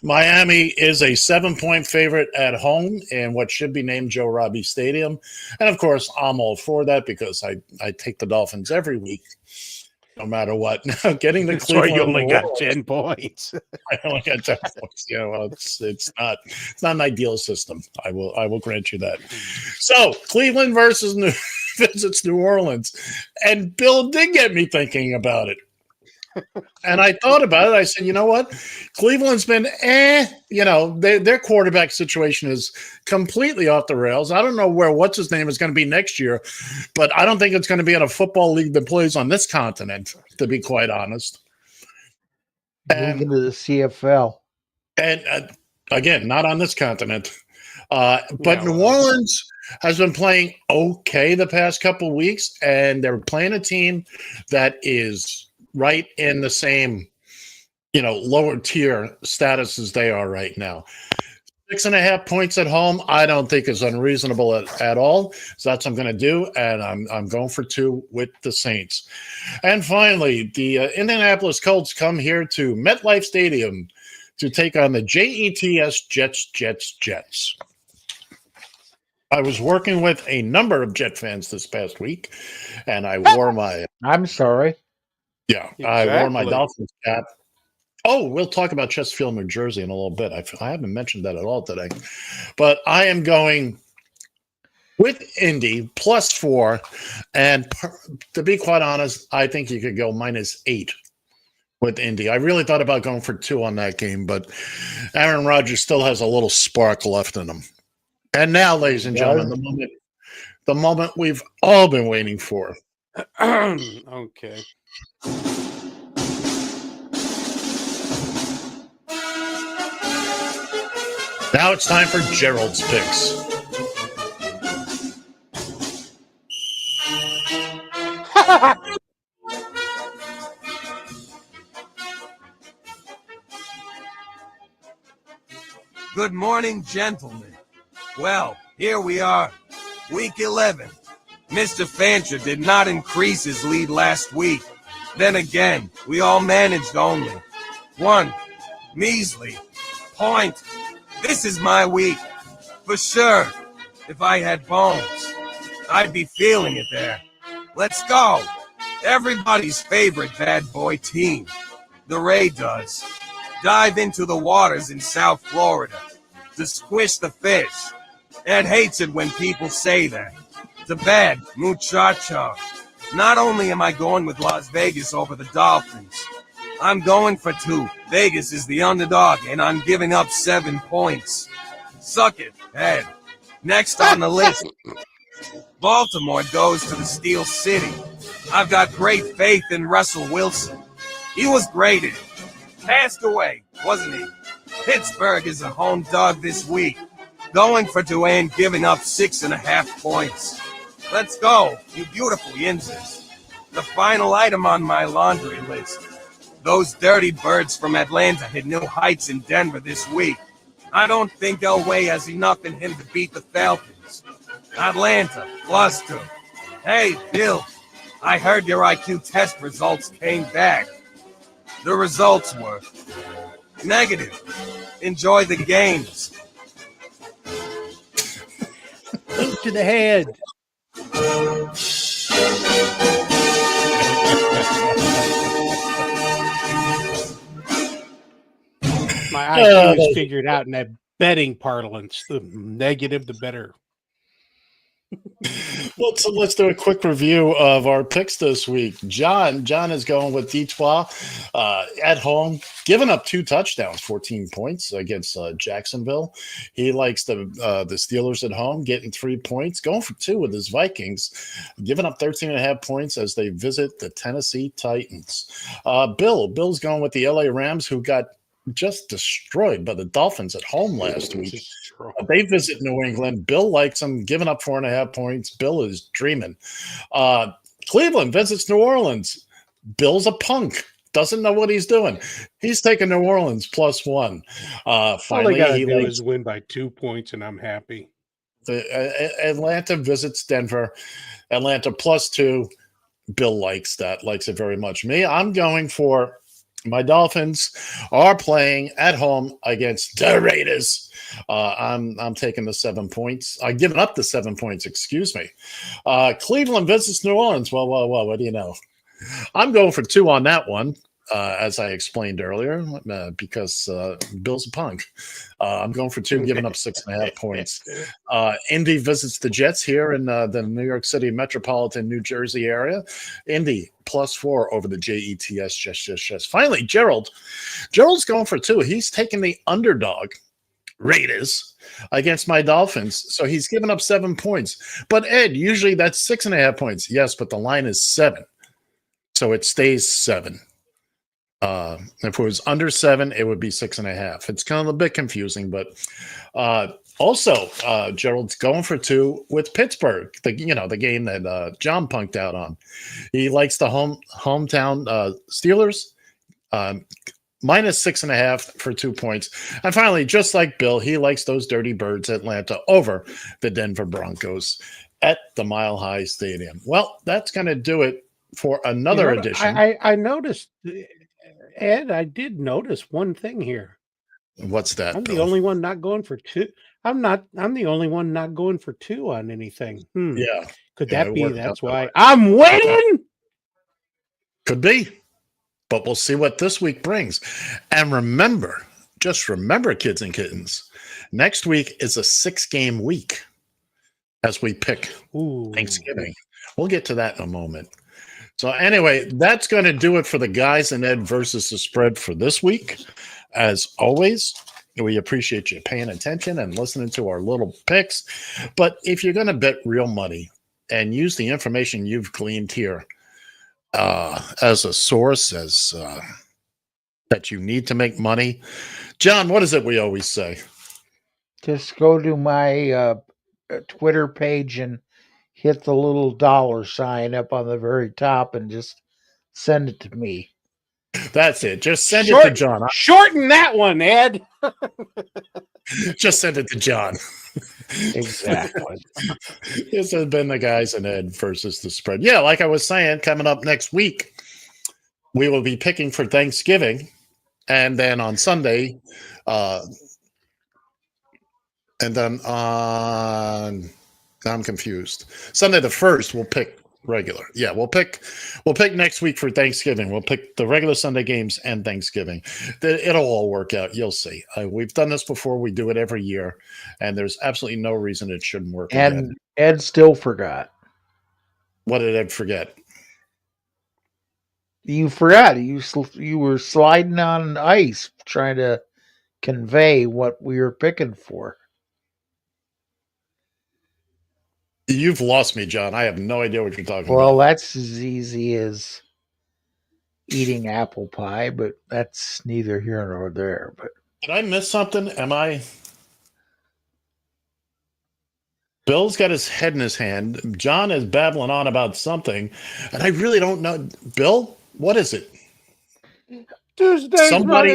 Miami is a 7-point favorite at home in what should be named Joe Robbie Stadium. And of course, I'm all for that because I take the Dolphins every week, no matter what. Now, getting the Cleveland. You only got 10 points. I only got 10 points. Yeah, well, it's not an ideal system. I will grant you that. So Cleveland visits New Orleans, and Bill did get me thinking about it. And I thought about it. I said, you know what? Cleveland's been, their quarterback situation is completely off the rails. I don't know what's his name is going to be next year, but I don't think it's going to be in a football league that plays on this continent, to be quite honest. Moving to the CFL. And again, not on this continent. But New Orleans has been playing okay the past couple of weeks, and they're playing a team that is right in the same, lower tier status as they are right now. 6.5 points at home, I don't think is unreasonable at all. So that's what I'm going to do, and I'm going for 2 with the Saints. And finally, the Indianapolis Colts come here to MetLife Stadium to take on the Jets. I was working with a number of Jet fans this past week, and I wore my. I'm sorry. Yeah, exactly. I wore my Dolphins cap. Oh, we'll talk about Chesterfield, New Jersey in a little bit. I haven't mentioned that at all today. But I am going with Indy +4, and to be quite honest, I think you could go -8 with Indy. I really thought about going for 2 on that game, but Aaron Rodgers still has a little spark left in him. And now, ladies and gentlemen, the moment we've all been waiting for. Okay. Now it's time for Gerald's picks. Good morning, gentlemen. Well, here we are. Week 11. Mr. Fancher did not increase his lead last week. Then again, we all managed only 1 measly point. This is my week. For sure. If I had bones, I'd be feeling it there. Let's go. Everybody's favorite bad boy team. The Ray does. Dive into the waters in South Florida to squish the fish. Ed hates it when people say that. To bed, muchacho. Not only am I going with Las Vegas over the Dolphins, I'm going for 2. Vegas is the underdog, and I'm giving up 7 points. Suck it, Ed. Next on the list, Baltimore goes to the Steel City. I've got great faith in Russell Wilson. He was graded. Passed away, wasn't he? Pittsburgh is a home dog this week. Going for Duane, giving up 6.5 points. Let's go, you beautiful Yinzers. The final item on my laundry list. Those dirty birds from Atlanta hit new heights in Denver this week. I don't think Elway has enough in him to beat the Falcons. Atlanta, +2. Hey, Bill, I heard your IQ test results came back. The results were negative. Enjoy the games. Boot to the head. My IQ is figured out in that betting parlance. The negative, the better. Let's do a quick review of our picks this week. John is going with Detroit at home, giving up 2 touchdowns, 14 points against Jacksonville. He likes the Steelers at home, getting 3 points, going for 2 with his Vikings, giving up 13.5 points as they visit the Tennessee Titans. Bill's going with the LA Rams, who got just destroyed by the Dolphins at home last week. They visit New England. Bill likes them, giving up 4.5 points. Bill is dreaming. Cleveland visits New Orleans. Bill's a punk. Doesn't know what he's doing. He's taking New Orleans +1. All Finally, they gotta he do likes is win by 2 points, and I'm happy. Atlanta visits Denver. Atlanta +2. Bill likes that. Likes it very much. Me, I'm going for my Dolphins are playing at home against the Raiders. I'm taking the 7 points. I'm giving up the 7 points, excuse me. Cleveland visits New Orleans. Well, what do you know? I'm going for 2 on that one, as I explained earlier, because Bill's a punk. I'm going for 2, giving up 6.5 points. Indy visits the Jets here in the New York City metropolitan New Jersey area. Indy +4 over the Jets. Just. Finally, Gerald's going for 2. He's taking the underdog Raiders against my Dolphins. So he's given up 7 points. But Ed, usually that's 6.5 points. Yes, but the line is 7. So it stays 7. If it was under 7, it would be 6.5. It's kind of a bit confusing, but also Gerald's going for 2 with Pittsburgh. The game that John punked out on. He likes the hometown Steelers. -6.5 for 2 points. And finally, just like Bill, he likes those dirty birds, Atlanta, over the Denver Broncos at the Mile High Stadium. Well, that's going to do it for another edition. I noticed, Ed, I did notice one thing here. What's that? I'm Bill? the only one not going for 2. I'm the only one not going for 2 on anything. Yeah. Could that be? That's why I'm winning. Could be. But we'll see what this week brings. And just remember, kids and kittens, next week is a 6-game week. as we pick Thanksgiving. We'll get to that in a moment. So anyway, that's going to do it for the Guys and Ed versus the spread for this week. As always, we appreciate you paying attention and listening to our little picks. But if you're going to bet real money and use the information you've gleaned here as a source, as that you need to make money, John, what is it we always say? Just go to my Twitter page and hit the little $sign up on the very top and just send it to me. That's it. Just send it to John. Shorten that one, Ed. Just send it to John. Exactly. This has been the Guys and Ed versus the spread. Yeah, like I was saying, coming up next week, we will be picking for Thanksgiving. And then on Sunday, and then on, I'm confused. Sunday the 1st, we'll pick regular. Yeah, we'll pick next week for Thanksgiving. We'll pick the regular Sunday games and Thanksgiving. It'll all work out. You'll see. We've done this before. We do it every year, and there's absolutely no reason it shouldn't work and again. Ed still forgot. What did Ed forget? You forgot. You were sliding on ice trying to convey what we were picking for. You've lost me, John. I have no idea what you're talking about. Well, that's as easy as eating apple pie, but that's neither here nor there. But did I miss something? Bill's got his head in his hand. John is babbling on about something, and I really don't know. Bill, what is it? Tuesday's my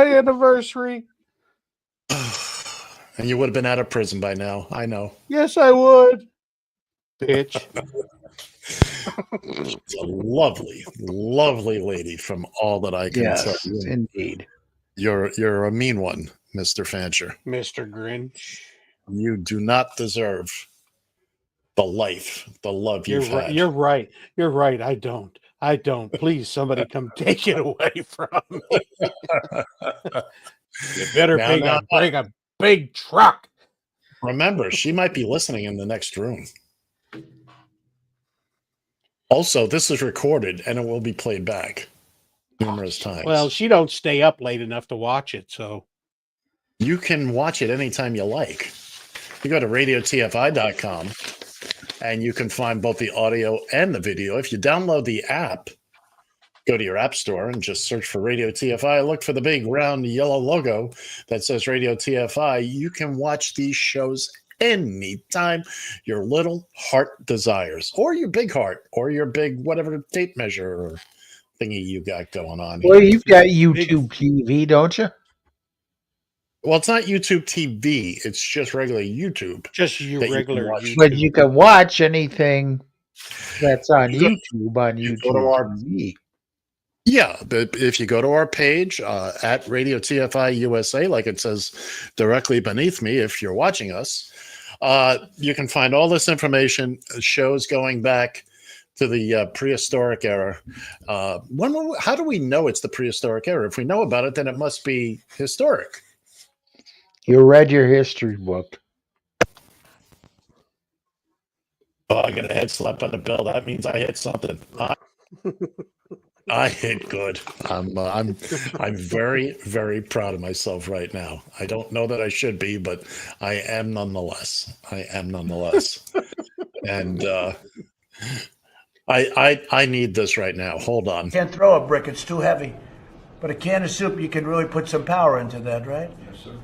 anniversary. And you would have been out of prison by now. I know. Yes, I would. Bitch. It's a lovely, lovely lady from all that I can tell you. Yes, indeed. You're a mean one, Mr. Fancher. Mr. Grinch. You do not deserve the life, the love you've had. You're right. You're right. I don't. Please, somebody come take it away from me. You better bring a big truck. Remember, she might be listening in the next room. Also, this is recorded and it will be played back numerous times. Well, she don't stay up late enough to watch it, so you can watch it anytime you like. You go to radiotfi.com and you can find both the audio and the video. If you download the app, go to your app store and just search for Radio TFI. Look for the big round yellow logo that says Radio TFI. You can watch these shows anytime your little heart desires, or your big heart, or your big whatever tape measure or thingy you got going on. Well, you've got YouTube TV, don't you? Well, it's not YouTube TV. It's just regular YouTube. Just your regular YouTube. But you can watch anything that's on YouTube on YouTube TV. Yeah, but if you go to our page at Radio TFI USA, like it says directly beneath me, if you're watching us, you can find all this information, shows going back to the prehistoric era. How do we know it's the prehistoric era? If we know about it, then it must be historic. You read your history book. Oh, I got a head slap on the bill. That means I hit something. I hit good. I'm very, very proud of myself right now. I don't know that I should be, but I am nonetheless. And I need this right now. Hold on. Can't throw a brick, it's too heavy. But a can of soup, you can really put some power into that, right? Yes, sir.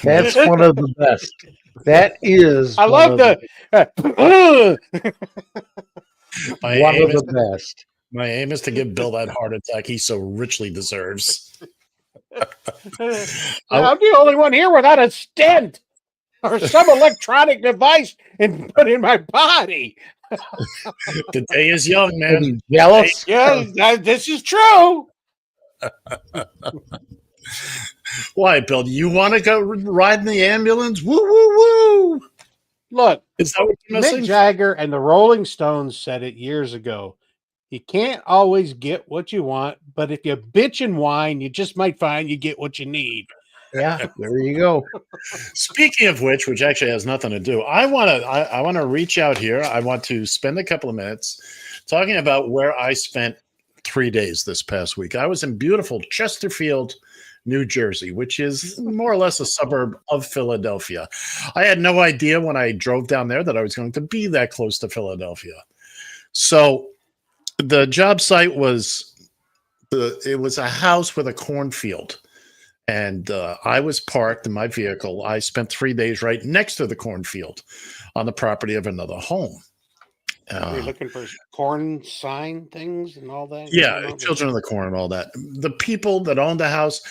That's one of the best. That is. I love the. One of the best. My aim is to give Bill that heart attack he so richly deserves. I'm the only one here without a stent or some electronic device put in my body. The day is young, man. Are you jealous? Yeah, this is true. Why, Bill? Do you want to go ride in the ambulance? Woo, woo, woo! Look, is that what you're missing? Mick Jagger and the Rolling Stones said it years ago. You can't always get what you want, but if you bitch and whine, you just might find you get what you need. Yeah, there you go. Speaking of which actually has nothing to do, I want to reach out here. I want to spend a couple of minutes talking about where I spent 3 days this past week. I was in beautiful Chesterfield, New Jersey, which is more or less a suburb of Philadelphia. I had no idea when I drove down there that I was going to be that close to Philadelphia. So the job site was a house with a cornfield. And I was parked in my vehicle. I spent 3 days right next to the cornfield on the property of another home. You're looking for corn sign things and all that? Yeah, Children of the Corn and all that. The people that owned the house,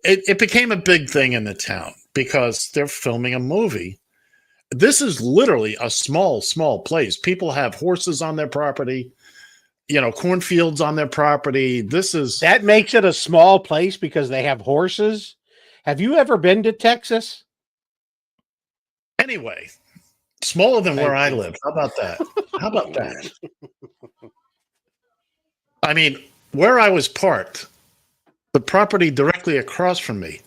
it became a big thing in the town because they're filming a movie. This is literally a small, small place. People have horses on their property, cornfields on their property. That makes it a small place because they have horses. Have you ever been to Texas? Anyway, smaller than where I live. How about that? How about that? I mean, where I was parked, the property directly across from me,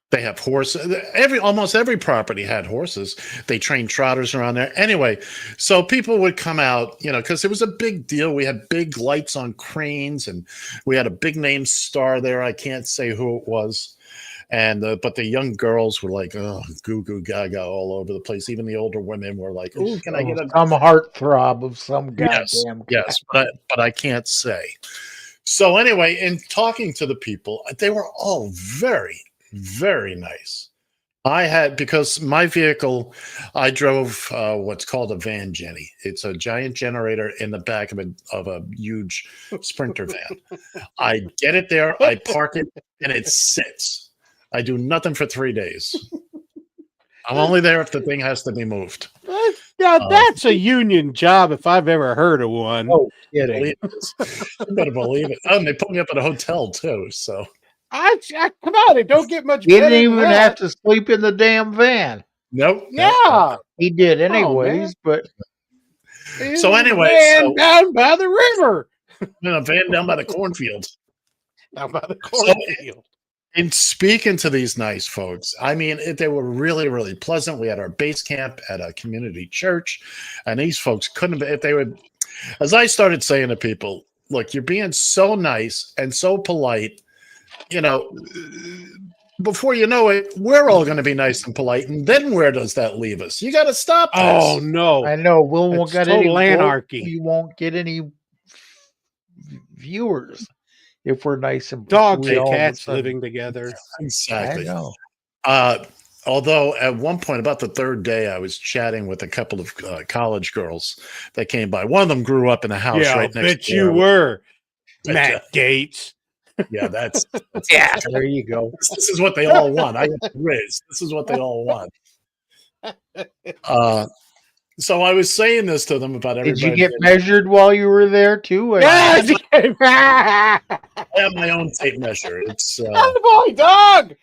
they have horses. Almost every property had horses. They trained trotters around there. Anyway, so people would come out, because it was a big deal. We had big lights on cranes, and we had a big name star there. I can't say who it was. And but the young girls were like, oh, goo goo gaga all over the place. Even the older women were like, oh, can I get some heartthrob of some goddamn yes, but I can't say. So anyway, in talking to the people, they were all very, very nice. Because my vehicle, I drove what's called a van, Jenny. It's a giant generator in the back of a huge Sprinter van. I get it there, I park it, and it sits. I do nothing for 3 days. I'm only there if the thing has to be moved. Now that's a union job if I've ever heard of one. Oh, kidding. You better believe it. Oh, and they put me up at a hotel too. So I come on, it don't get much. He didn't even have to sleep in the damn van. Nope. Yeah, he did anyways. But so anyway, down by the river. A van down by the cornfield. Down by the cornfield. In speaking to these nice folks, I mean, they were really, really pleasant. We had our base camp at a community church, and these folks couldn't have, if they would, as I started saying to people, look, you're being so nice and so polite, before you know it, we're all going to be nice and polite. And then where does that leave us? You got to stop this. Oh, no. I know. We won't get any anarchy. You won't get any viewers if we're nice and dogs and cats living together. Exactly. I know. Although at one point, about the third day, I was chatting with a couple of college girls that came by. One of them grew up in a house right next door. I bet you were. Matt Gates. Yeah, that's yeah. There you go. This is what they all want. I got Riz. This is what they all want. So I was saying this to them about everybody. Did you get measured while you were there too? Yes. I have my own tape measure. It's I'm the boy dog.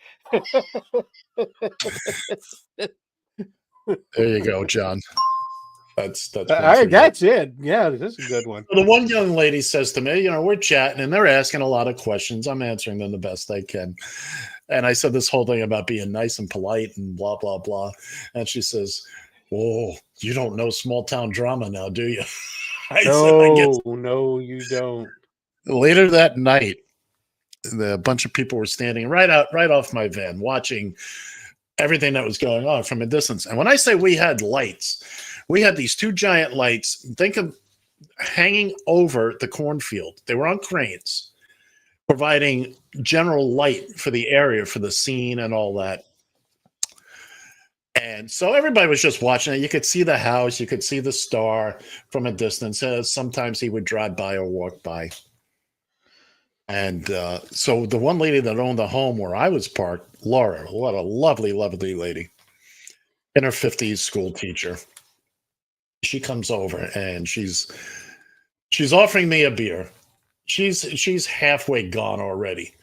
There you go, John. That's it. Yeah, this is a good one. The one young lady says to me, we're chatting and they're asking a lot of questions. I'm answering them the best I can. And I said this whole thing about being nice and polite and blah, blah, blah. And she says, "Oh, you don't know small town drama now, do you?" No, you don't. Later that night, a bunch of people were standing right off my van watching everything that was going on from a distance. And when I say we had lights, we had these two giant lights. Think of hanging over the cornfield. They were on cranes, providing general light for the area, for the scene and all that. And so everybody was just watching it. You could see the house. You could see the star from a distance. Sometimes he would drive by or walk by. And so the one lady that owned the home where I was parked, Laura, what a lovely, lovely lady, in her 50s, school teacher. She comes over and she's offering me a beer. She's halfway gone already.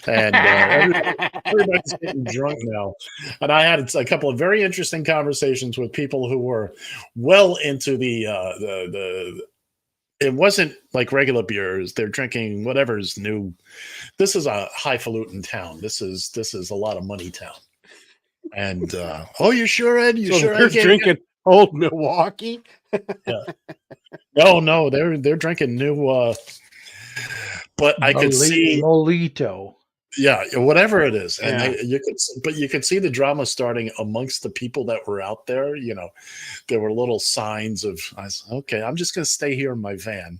And everybody's getting drunk now. And I had a couple of very interesting conversations with people who were well into the it wasn't like regular beers. They're drinking whatever's new. This is a highfalutin town. This is a lot of money town. And oh, you sure, Ed? You So sure they're Ed can't drinking old Milwaukee. Yeah. No, they're drinking new. But I could see Molito. Yeah, whatever it is, and Yeah. you could see the drama starting amongst the people that were out there. There were little signs of, okay, I'm just going to stay here in my van.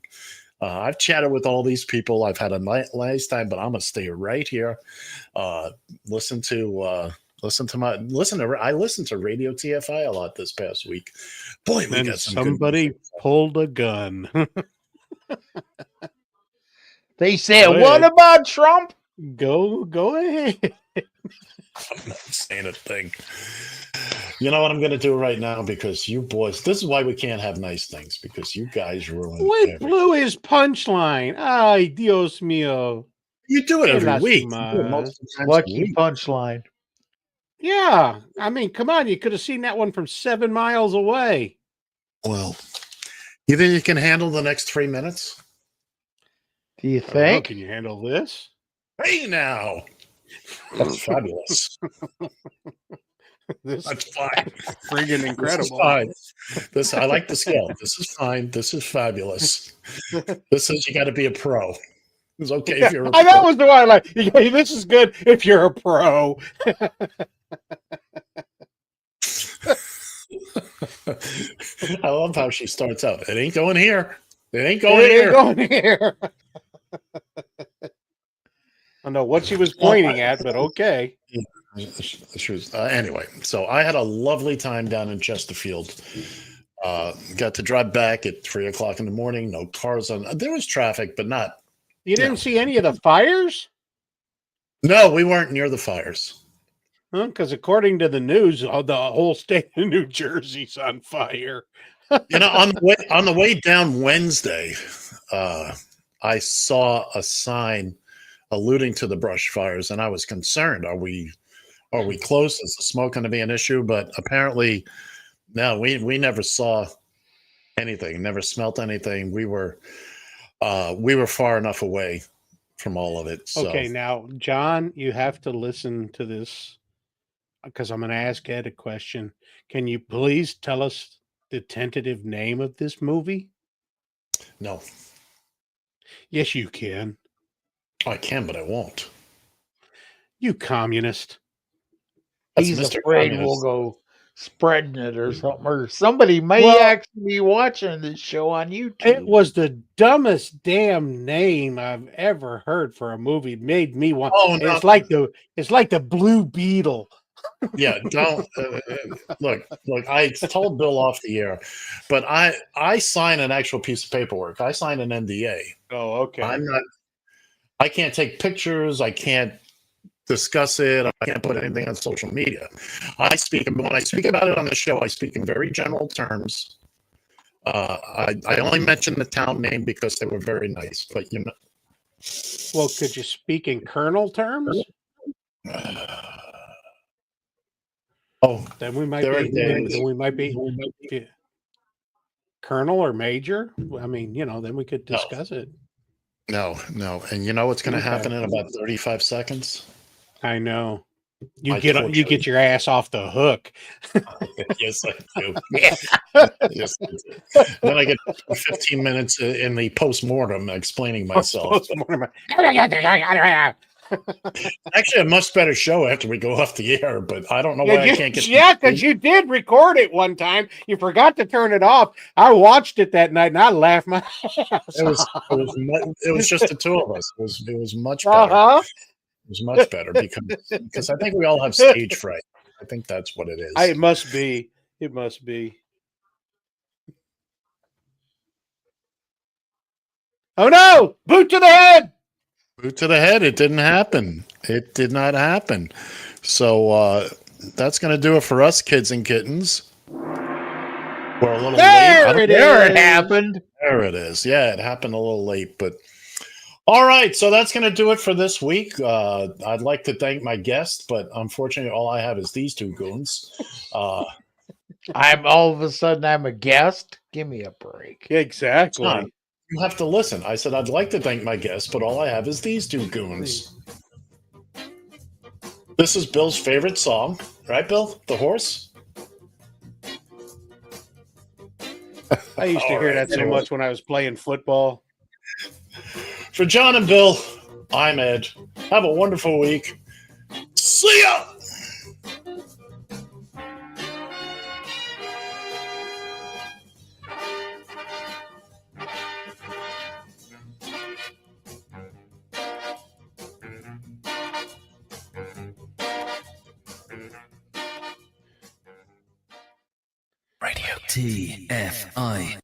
I've chatted with all these people. I've had a nice time, but I'm going to stay right here. I listened to Radio TFI a lot this past week. Boy, we Then got some somebody good pulled a gun. They said, Go "What ahead. about Trump?" Go ahead. I'm not saying a thing. You know what I'm going to do right now? Because you boys, this is why we can't have nice things, because you guys ruin We everything. blew his punchline. Ay, Dios mío. You do it Qué every week. lástima. You do it multiple times a Lucky week. punchline. Yeah. I mean, come on. You could have seen that one from 7 miles away. Well, you think you can handle the next 3 minutes? Do you I don't know, think? can you handle this? Hey, now. That's fabulous. This That's fine. friggin' incredible. This is fine. I like the scale. This is fine. This is fabulous. This is, you got to be a pro. It's okay if you're a pro. That was the one I like. This is good if you're a pro. I love how she starts out. It ain't going here. It ain't It going ain't here. going here. I don't know what she was pointing at, but okay. She was, anyway, so I had a lovely time down in Chesterfield. Got to drive back at 3 o'clock in the morning. No cars on. There was traffic, but not. You didn't see any of the fires? No, we weren't near the fires. Because according to the news, the whole state of New Jersey's on fire. On the way down Wednesday, I saw a sign alluding to the brush fires, and I was concerned. Are we close? Is the smoke going to be an issue? But apparently, no. We never saw anything. Never smelt anything. We were far enough away from all of it. So. Okay, now, John, you have to listen to this because I'm going to ask Ed a question. Can you please tell us the tentative name of this movie? No. Yes, you can. I can, but I won't. You communist. That's He's Mr. afraid Communist. we'll go spreading it or something, or somebody may actually be watching this show on YouTube. It was the dumbest damn name I've ever heard for a movie. It made me want. Oh, no. It's like the Blue Beetle. Yeah, don't look. I told Bill off the air, but I sign an actual piece of paperwork. I signed an NDA. Oh, okay. I can't take pictures. I can't discuss it. I can't put anything on social media. When I speak about it on the show, I speak in very general terms. I only mention the town name because they were very nice, but Well, could you speak in colonel terms? Oh, then we might there be. it is. Then we might be. Yeah. Colonel or major? I mean, then we could discuss it. No. And you know what's going to happen in about 35 seconds? I know. You get your ass off the hook. Yes, I do. Yes, I do. Then I get 15 minutes in the post-mortem explaining myself. Actually, a much better show after we go off the air, but I don't know why I can't get. Yeah, because you did record it one time. You forgot to turn it off. I watched it that night and I laughed my ass off. It was just the two of us. It was much better. Uh-huh. It was much better because I think we all have stage fright. I think that's what it is. It must be. It must be. Oh no! Boot to the head! Boot to the head. It didn't happen. It did not happen. So that's going to do it for us, kids and kittens. We're a little late. There it happened. There it is. Yeah, it happened a little late, but all right. So that's going to do it for this week. I'd like to thank my guest, but unfortunately, all I have is these two goons. I'm all of a sudden I'm a guest. Give me a break. Exactly. You have to listen. I said, I'd like to thank my guests, but all I have is these two goons. This is Bill's favorite song. Right, Bill? The horse? I used to hear that so much when I was playing football. For John and Bill, I'm Ed. Have a wonderful week. See ya! Radio TFI.